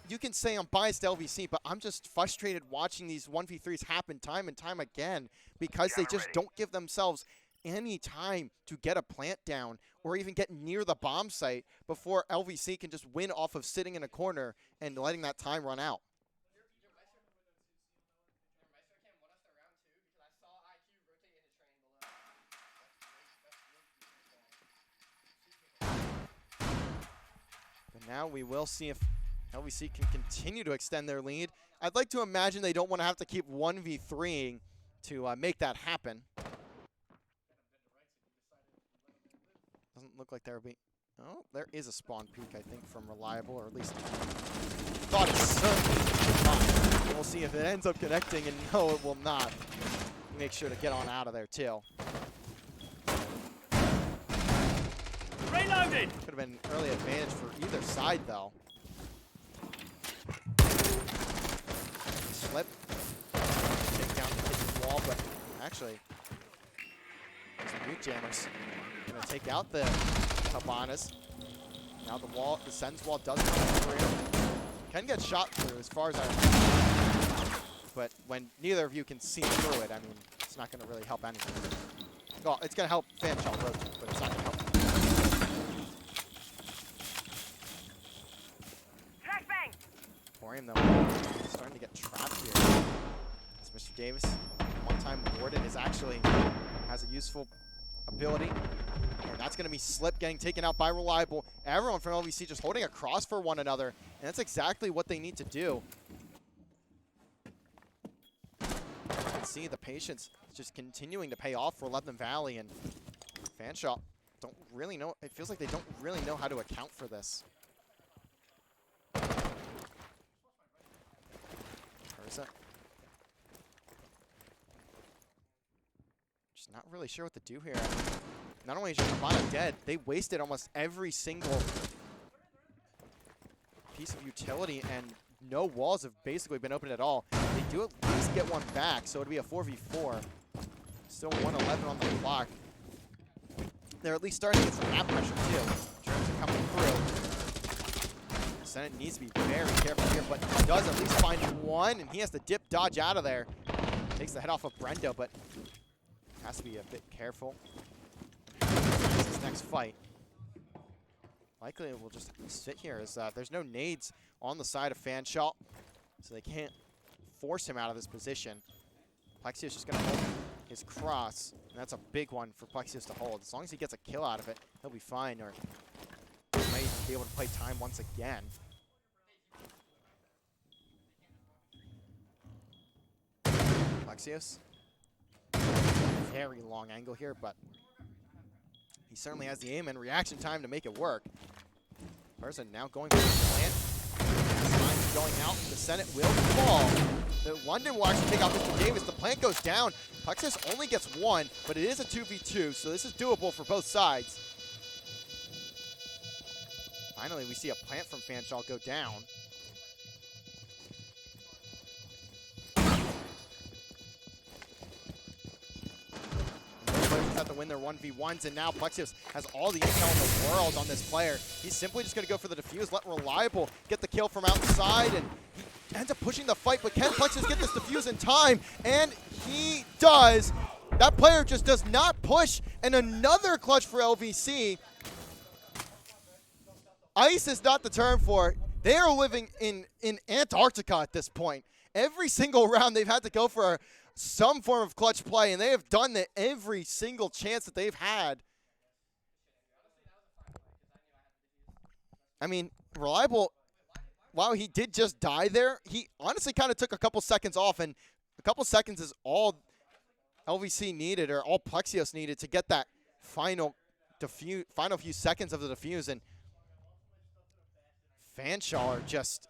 C: you can say I'm biased to LVC, but I'm just frustrated watching these 1v3s happen time and time again because they just don't give themselves any time to get a plant down or even get near the bomb site before LVC can just win off of sitting in a corner and letting that time run out. But now we will see if LVC can continue to extend their lead. I'd like to imagine they don't want to have to keep 1v3ing to make that happen. Doesn't look like there will be... Oh, there is a spawn peek, I think, from Reliable, or at least thought it certainly would not. We'll see if it ends up connecting, and no, it will not. Make sure to get on out of there, too.
E: Reloaded!
C: Could have been an early advantage for either side, though. Slip. Take down the kitchen wall, but actually, some mute jammers. Gonna take out the Cabanas. Now the wall, the Sens wall does come through. Can get shot through as far as I remember. But when neither of you can see through it, I mean, it's not gonna really help anything. Well, it's gonna help Fanshawe rotate, but it's not gonna help. Emporium, though, starting to get trapped here. As Mr. Davis, one-time Warden, is actually has a useful ability. And that's going to be Slip getting taken out by Reliable. Everyone from LVC just holding a cross for one another. And that's exactly what they need to do. You can see the patience just continuing to pay off for Lebanon Valley. And Fanshawe don't really know. It feels like they don't really know how to account for this. Just not really sure what to do here. Not only is your Cabana dead, they wasted almost every single piece of utility, and no walls have basically been opened at all. They do at least get one back, so it'll be a 4v4. Still 111 on the clock. They're at least starting to get some map pressure too. Germs are coming through. Senate needs to be very careful here, but he does at least find one, and he has to dip dodge out of there. Takes the head off of Brendo, but has to be a bit careful. This is his next fight. Likely we'll just sit here as there's no nades on the side of Fanshawe, so they can't force him out of this position. Plexios just going to hold his cross, and that's a big one for Plexios to hold. As long as he gets a kill out of it, he'll be fine, or he might even be able to play time once again. Plexios. Very long angle here, but he certainly has the aim and reaction time to make it work. Person now going for the plant. Time going out. The Senate will fall. The London will actually take out Mr. Davis. The plant goes down. Plexios only gets one, but it is a 2v2, so this is doable for both sides. Finally, we see a plant from Fanshawe go down. Have to win their 1v1s, and now Plexios has all the intel in the world on this player. He's simply just going to go for the defuse, let Reliable get the kill from outside, and he ends up pushing the fight, but can Plexios get this defuse in time? And he does. That player just does not push, and another clutch for LVC. Ice is not the term for it. They are living in Antarctica at this point. Every single round they've had to go for some form of clutch play, and they have done that every single chance that they've had. I mean, Reliable, while he did just die there, he honestly kind of took a couple seconds off, and a couple seconds is all LVC needed, or all Plexios needed, to get that final few seconds of the defuse, and Fanshawe are just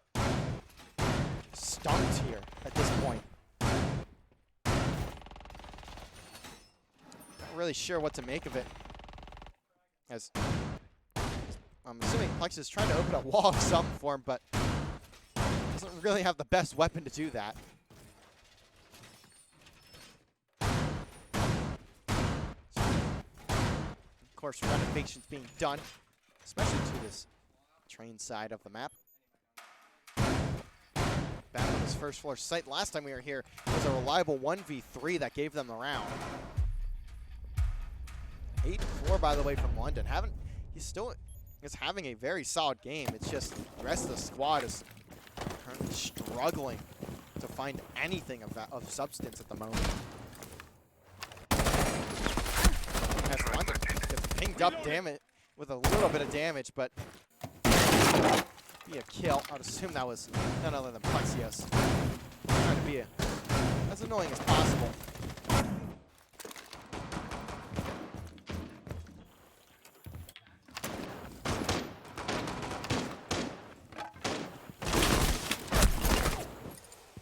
C: stumped here at this point. Really sure what to make of it, as I'm assuming Plexios is trying to open a wall of some form, but doesn't really have the best weapon to do that. Of course, renovations being done, especially to this train side of the map. Back on this first floor site, last time we were here, it was a Reliable 1v3 that gave them the round. 8-4, by the way, from London. He's still is having a very solid game. It's just the rest of the squad is currently struggling to find anything of substance at the moment. As London gets pinged up, damn it, with a little bit of damage, but be a kill. I would assume that was none other than Plexios. Trying to be as annoying as possible.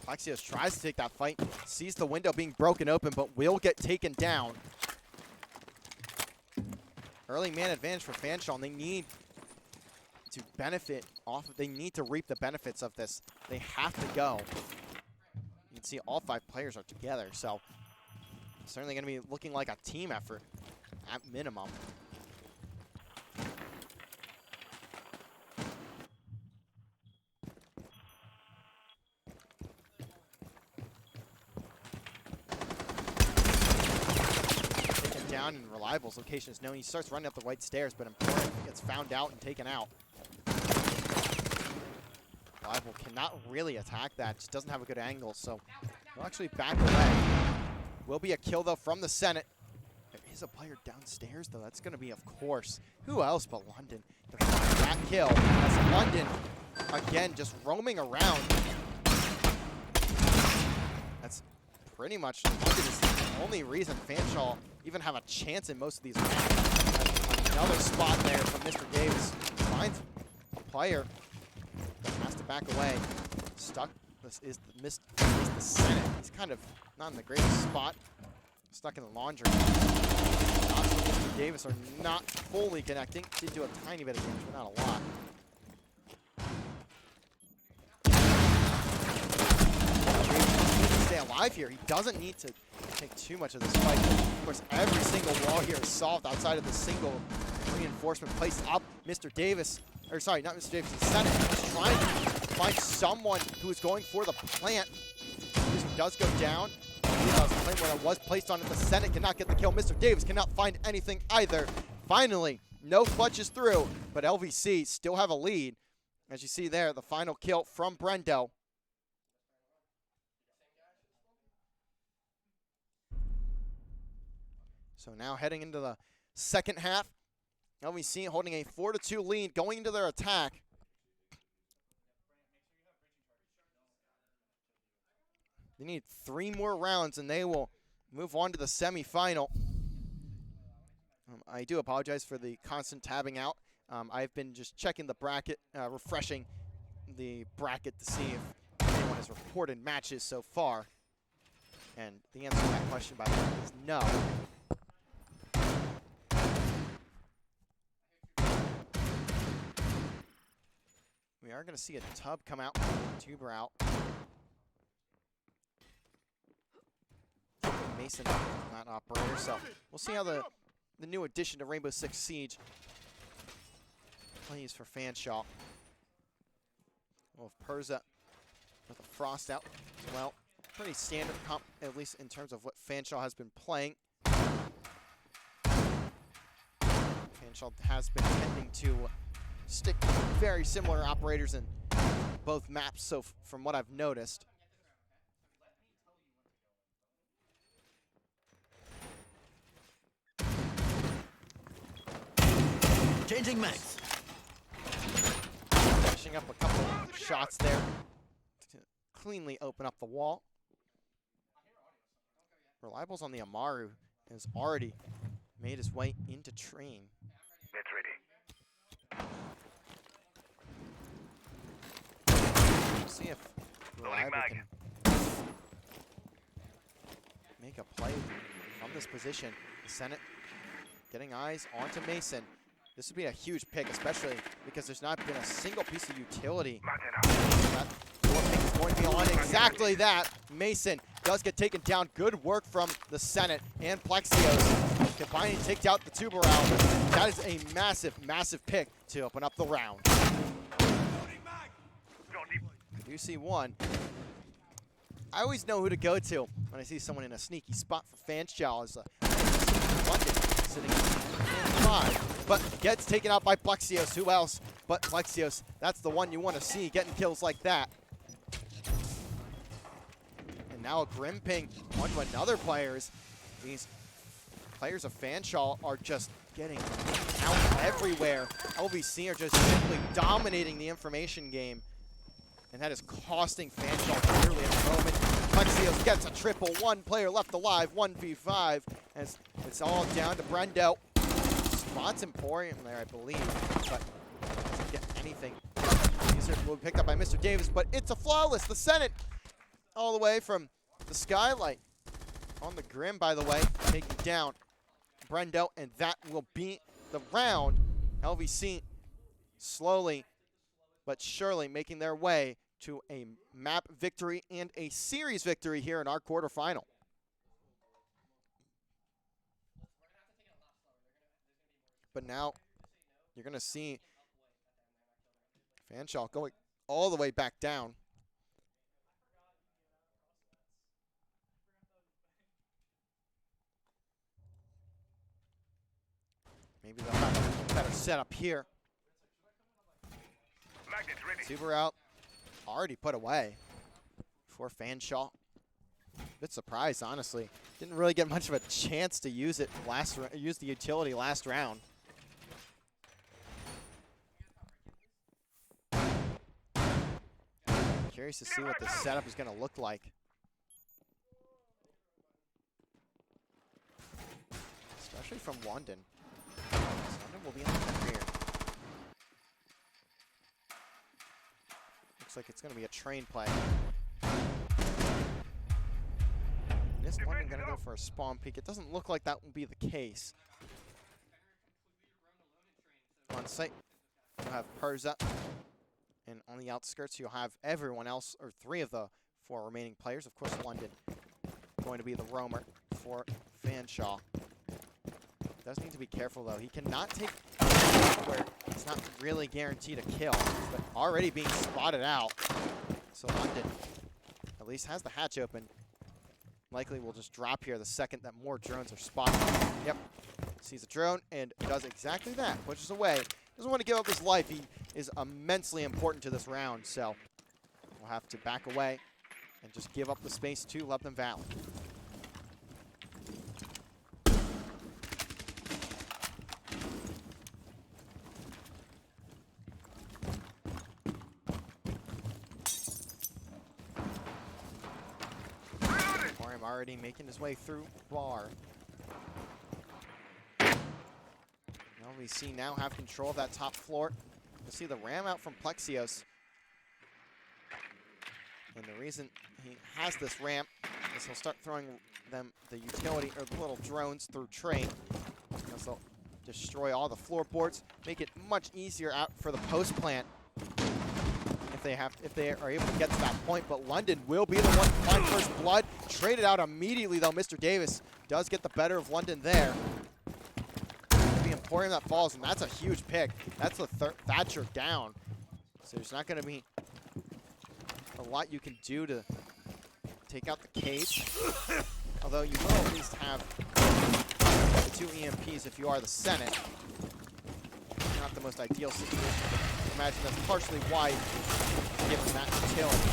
C: Plexios tries to take that fight, sees the window being broken open, but will get taken down. Early man advantage for Fanshawe, and they need to benefit off of, they need to reap the benefits of this. They have to go. You can see all 5 players are together, so certainly going to be looking like a team effort at minimum. Down, and Reliable's location is known. He starts running up the white stairs, but important, he gets found out and taken out. Reliable cannot really attack that, just doesn't have a good angle, so he'll actually back away. Will be a kill, though, from the Senate. There is a player downstairs, though. That's going to be, of course, who else but London to find that kill, as London, again, just roaming around. That's pretty much, London is the only reason Fanshawe even have a chance in most of these rounds. Another spot there from Mr. Davis. Finds a player that has to back away. Stuck. This is the Senate. He's kind of not in the greatest spot. Stuck in the laundry. Shots from Mr. Davis are not fully connecting. Did do a tiny bit of damage, but not a lot. Stay alive here. He doesn't need to take too much of this fight. Of course, every single wall here is solved outside of the single reinforcement placed up. Mr. Davis, or sorry, not Mr. Davis, the Senate is trying to find someone who is going for the plant. This does go down. The plant where it was placed on it. The Senate cannot get the kill. Mr. Davis cannot find anything either. Finally, no clutches through, but LVC still have a lead. As you see there, the final kill from Brendo. So now heading into the second half, LVC holding a 4-2 lead going into their attack. They need 3 more rounds, and they will move on to the semifinal. I do apologize for the constant tabbing out. I've been just checking the bracket, refreshing the bracket to see if anyone has reported matches so far. And the answer to that question, by the way, is no. We are going to see a tub come out, tuber out. Mason, not operator, so we'll see how the new addition to Rainbow Six Siege plays for Fanshawe. Well, Perza with a frost out as well. Pretty standard comp, at least in terms of what Fanshawe has been playing. Fanshawe has been tending to stick to very similar operators in both maps, so from what I've noticed.
F: Changing mags.
C: Finishing up a couple shots there to cleanly open up the wall. Reliable's on the Amaru has already made his way into train.
E: That's ready.
C: We'll see if
E: Loading
C: Reliable
E: mag.
C: can make a play from this position. The Senate getting eyes onto Mason. This would be a huge pick, especially because there's not been a single piece of utility. That door pick is going to be on exactly that. Mason does get taken down. Good work from the Senate and Plexios. Combining to take out the tuber out. That is a massive, massive pick to open up the round. I do see one. I always know who to go to when I see someone in a sneaky spot for Fanshawe. Is London sitting in 5, but gets taken out by Plexios. Who else but Plexios? That's the one you want to see getting kills like that. And now a Grim ping onto another players. These players of Fanshawe are just getting out everywhere. LVC are just simply dominating the information game. And that is costing Fanshawe dearly at the moment. Plexios gets a triple. 1 player left alive, 1v5. As it's all down to Brendo. Spots Emporium there, I believe, but doesn't get anything. These will be picked up by Mr. Davis, but it's a flawless. The Senate all the way from the skylight on the Grim, by the way, taking down Brendo, and that will be the round. LVC slowly but surely making their way to a map victory and a series victory here in our quarterfinal. But now you're going to see Fanshawe going all the way back down. Maybe they'll have a better setup here. Tuber out, already put away for Fanshawe. A bit surprised, honestly. Didn't really get much of a chance to use it use the utility last round. Curious to see what the setup is going to look like. Especially from London. London will be on the rear. Looks like it's going to be a train play. Is London going to go for a spawn peek? It doesn't look like that will be the case. On site, you'll have Perza. And on the outskirts, you'll have everyone else, or 3 of the 4 remaining players. Of course, London going to be the roamer for Fanshawe. Does need to be careful, though. He cannot take where it's not really guaranteed a kill, but already being spotted out. So London at least has the hatch open. Likely will just drop here the second that more drones are spotted. Yep. Sees a drone and does exactly that. Pushes away. Doesn't want to give up his life. He is immensely important to this round, so we'll have to back away and just give up the space to Lebanon Valley. already making his way through bar. LVC now have control of that top floor. You'll see the ram out from Plexios. And the reason he has this ramp is he'll start throwing them the utility or the little drones through train. Because they'll destroy all the floorboards, make it much easier out for the post plant if they are able to get to that point. But London will be the one to find first blood. Traded out immediately though. Mr. Davis does get the better of London there. The Emporium that falls, and that's a huge pick. That's the Thatcher down. So there's not going to be a lot you can do to take out the cage. Although you will at least have the 2 EMPs if you are the Senate. Not the most ideal situation, but I imagine that's partially why given that utility.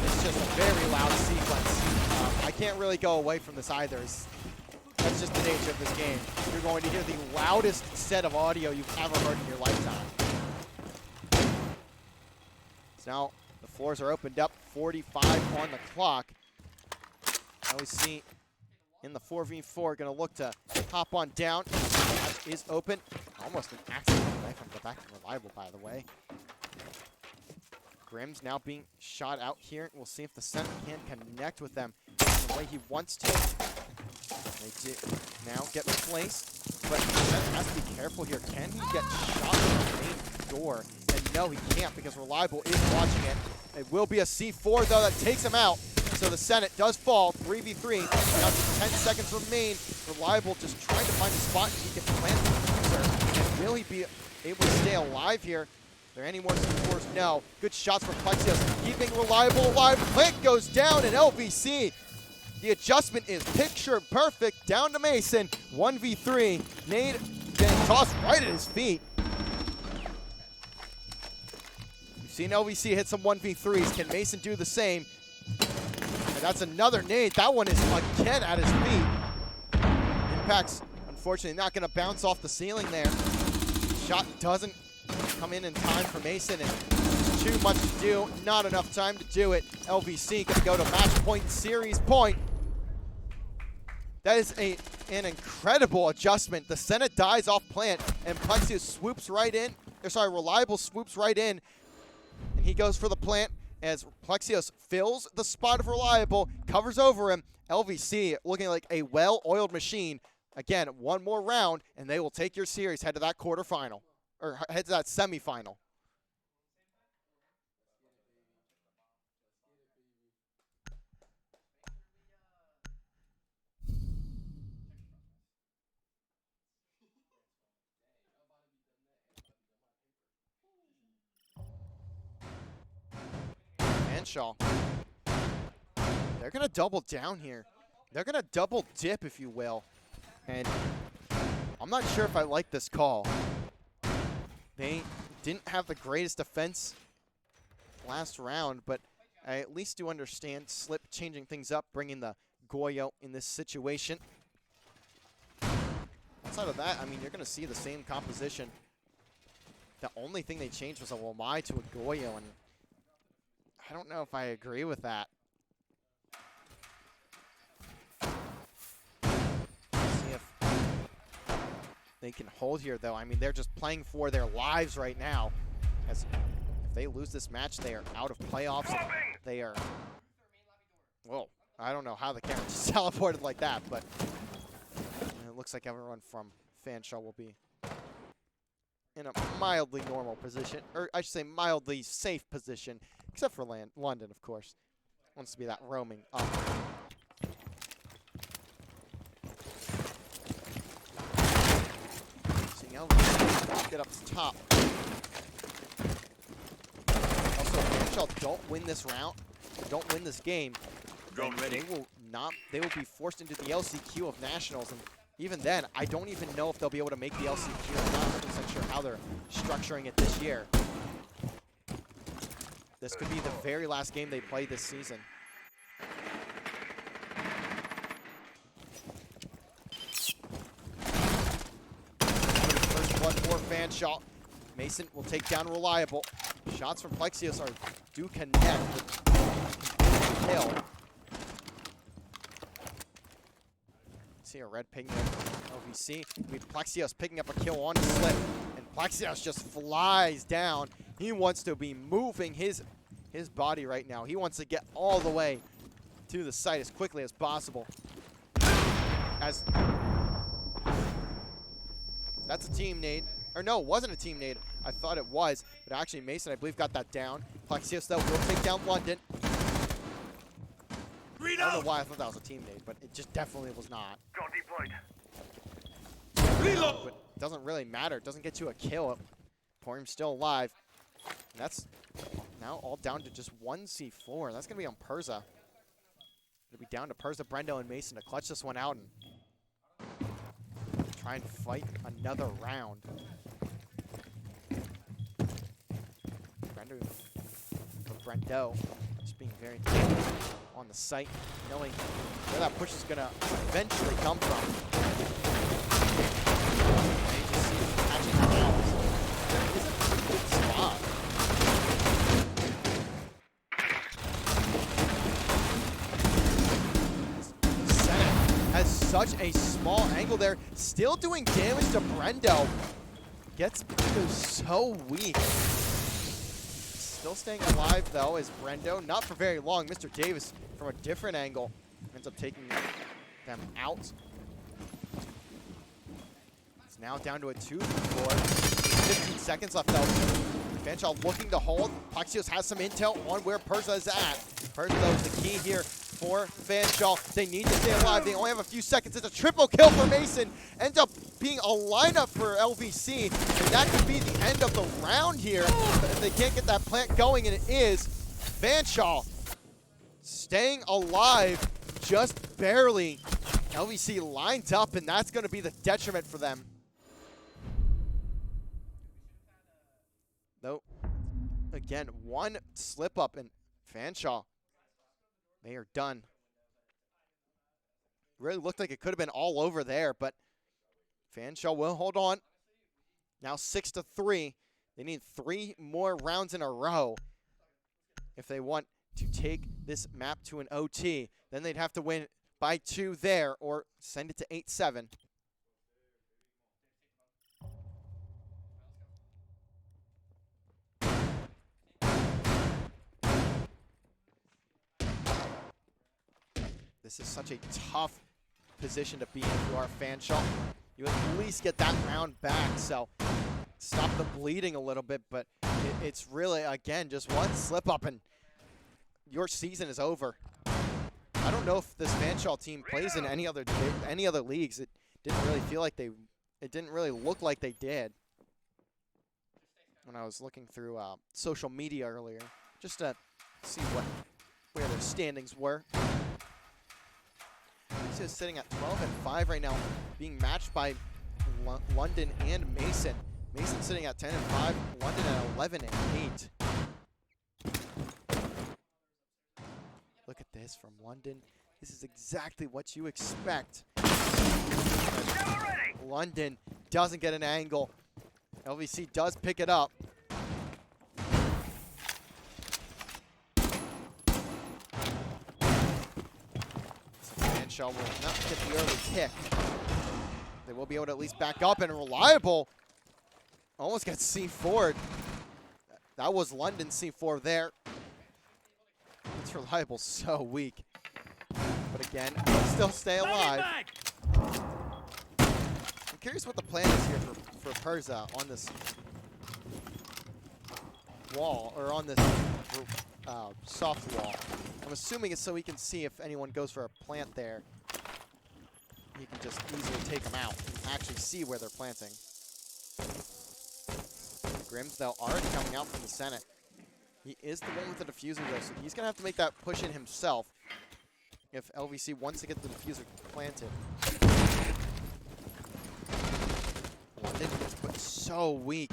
C: It's just a very loud sequence. I can't really go away from this either. That's just the nature of this game. You're going to hear the loudest set of audio you've ever heard in your lifetime. So now the floors are opened up, 45 on the clock. LVC in the 4v4 going to look to hop on down. That is open. Almost an accident away from the back to Reliable, by the way. Grimm's now being shot out here. We'll see if the Senate can connect with them in the way he wants to. They do now get replaced, but the Senate has to be careful here. Can he get shot through the main door? And no, he can't because Reliable is watching it. It will be a C4 though that takes him out. So the Senate does fall, 3v3. Now just 10 seconds remain. Reliable just trying to find a spot he can plant the diffuser. And will he be able to stay alive here? Are there any more C4s? No. Good shots from Plexios, keeping Reliable alive. Plant goes down, and LVC. The adjustment is picture perfect. Down to Mason, 1v3. Nade getting tossed right at his feet. We've seen LVC hit some 1v3s. Can Mason do the same? And that's another nade. That one is again at his feet. Impact's unfortunately not going to bounce off the ceiling there. Shot doesn't come in time for Mason, and too much to do. Not enough time to do it. LVC going to go to match point, series point. That is an incredible adjustment. The Senate dies off plant, and Plexios swoops right in. Reliable swoops right in, and he goes for the plant. As Plexios fills the spot of Reliable, covers over him. LVC looking like a well-oiled machine. Again, one more round, and they will take your series, head to that quarterfinal, or head to that semifinal. Fanshawe. They're going to double down here. They're going to double dip, if you will. And I'm not sure if I like this call. They didn't have the greatest defense last round, but I at least do understand Slip changing things up, bringing the Goyo in this situation. Outside of that, I mean, you're going to see the same composition. The only thing they changed was a Wamai to a Goyo, and I don't know if I agree with that. See if they can hold here, though. I mean, they're just playing for their lives right now. As if they lose this match, they are out of playoffs. They are... Whoa. I don't know how the camera just teleported like that, but it looks like everyone from Fanshawe will be in a mildly normal position, or I should say mildly safe position, except for London, of course. Wants to be that roaming up. Seeing LVC get up to top. Also, if Fanshawe don't win this round, don't win this game, then they will be forced into the LCQ of Nationals, and even then, I don't even know if they'll be able to make the LCQ. I'm not 100% sure how they're structuring it this year. This could be the very last game they play this season. First blood for Fanshawe. Mason will take down Reliable. Shots from Plexios do connect. kill. See a red picking up LVC. We have Plexios picking up a kill on the slip. And Plexios just flies down. He wants to be moving his body right now. He wants to get all the way to the site as quickly as possible. That's a team nade. Or no, it wasn't a team nade. I thought it was. But actually, Mason, I believe, got that down. Plexios, though, will take down London. I don't know why I thought that was a team nade, but it just definitely was not.
E: Got deployed.
C: But it doesn't really matter. It doesn't get you a kill. Porium's still alive. And that's now all down to just one C4. That's going to be on Perza. It'll be down to Perza, Brendo, and Mason to clutch this one out and try and fight another round. Brendo just being very on the site, knowing where that push is going to eventually come from. And you just see him catching out. There is a good spot. Senate has such a small angle there, still doing damage to Brendo. Gets Brendo so weak. Still staying alive, though, is Brendo. Not for very long. Mr. Davis, from a different angle, ends up taking them out. It's now down to a 2-4. 15 seconds left, though. Fanshawe looking to hold. Plexios has some intel on where Perza is at. Perza, though, is the key here for Fanshawe. They need to stay alive. They only have a few seconds. It's a triple kill for Mason. Ends up being a lineup for LVC, and that could be the end of the round here if they can't get that plant going, and it is. Fanshawe staying alive just barely. LVC lines up, and that's going to be the detriment for them. Though, again, one slip up, and Fanshawe, they are done. Really looked like it could have been all over there, but Fanshawe will hold on. Now 6-3. They need 3 more rounds in a row if they want to take this map to an OT. Then they'd have to win by 2 there or send it to 8-7. This is such a tough position to be in if you are Fanshawe. You at least get that round back, so stop the bleeding a little bit, but it's really, again, just one slip up and your season is over. I don't know if this Fanshawe team plays in any other leagues. It didn't really feel like it didn't really look like they did when I was looking through social media earlier, just to see where their standings were. Is sitting at 12-5 right now, being matched by London and Mason. Mason sitting at 10-5, London at 11-8. Look at this from London. This is exactly what you expect. London doesn't get an angle. LVC does pick it up. Will not get the early kick. They will be able to at least back up, and Reliable almost gets C4'd. That was London C4 there. It's Reliable so weak. But again, still stay alive. I'm curious what the plan is here for Perza on this wall, or on this soft wall. I'm assuming it's so he can see if anyone goes for a plant there. He can just easily take them out and actually see where they're planting. Grims, though, already coming out from the Senate. He is the one with the diffuser, though, so he's going to have to make that push in himself if LVC wants to get the diffuser planted. London is so weak.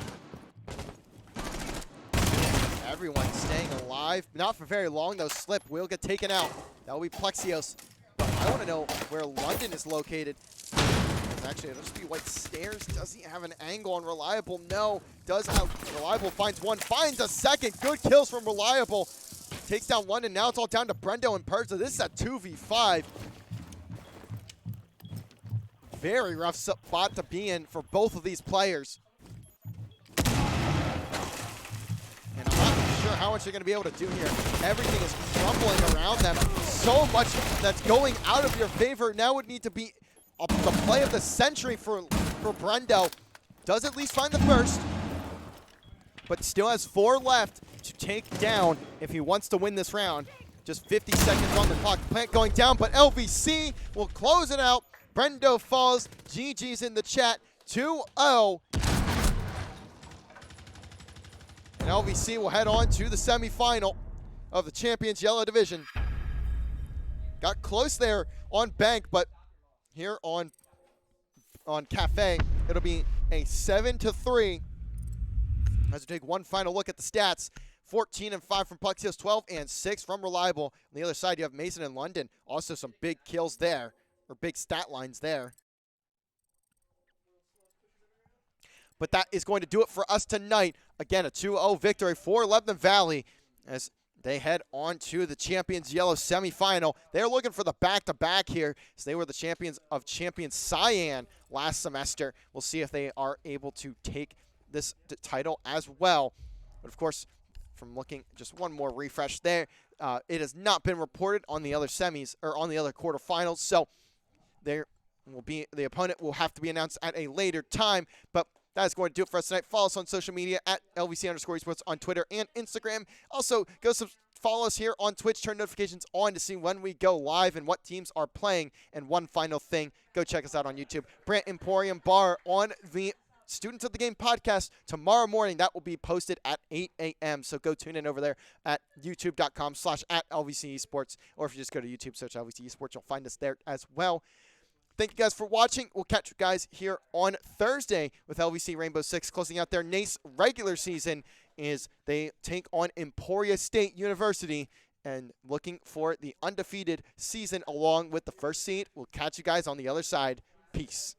C: Everyone staying alive. Not for very long, though. Slip will get taken out. That will be Plexios. But I want to know where London is located. Actually, there's be white stairs. Does he have an angle on Reliable? No. Does have Reliable finds one, finds a second. Good kills from Reliable. takes down one, and now it's all down to Brendo and Perza. This is a 2v5. Very rough spot to be in for both of these players. And I'm not sure how much they're going to be able to do here. Everything is crumbling around them. So much that's going out of your favor. Now would need to be the play of the century for Brendo. Does at least find the first, but still has 4 left to take down if he wants to win this round. Just 50 seconds on the clock. Plant going down, but LVC will close it out. Brendo falls. GG's in the chat. 2-0. And LVC will head on to the semifinal of the Champions Yellow Division. Got close there on Bank, but here on Cafe, it'll be a 7-3. As we take one final look at the stats, 14 and 5 from Plexios, 12 and 6 from Reliable. On the other side, you have Mason and London. Also some big kills there, or big stat lines there. But that is going to do it for us tonight. Again, a 2-0 victory for Lebanon Valley as they head on to the Champions Yellow semifinal. They're looking for the back-to-back here, as they were the champions of Champions Cyan last semester. We'll see if they are able to take this title as well. But of course, from looking, just one more refresh there, it has not been reported on the other semis, or on the other quarterfinals, so there will be, the opponent will have to be announced at a later time. But that is going to do it for us tonight. Follow us on social media at LVC_esports on Twitter and Instagram. Also, go follow us here on Twitch. Turn notifications on to see when we go live and what teams are playing. And one final thing, go check us out on YouTube. Brant Emporium Bar on the Students of the Game podcast tomorrow morning. That will be posted at 8 a.m. So go tune in over there at youtube.com/@LVC Esports. Or if you just go to YouTube, search LVC Esports, you'll find us there as well. Thank you guys for watching. We'll catch you guys here on Thursday with LVC Rainbow Six closing out their NACE regular season as they take on Emporia State University and looking for the undefeated season along with the first seed. We'll catch you guys on the other side. Peace.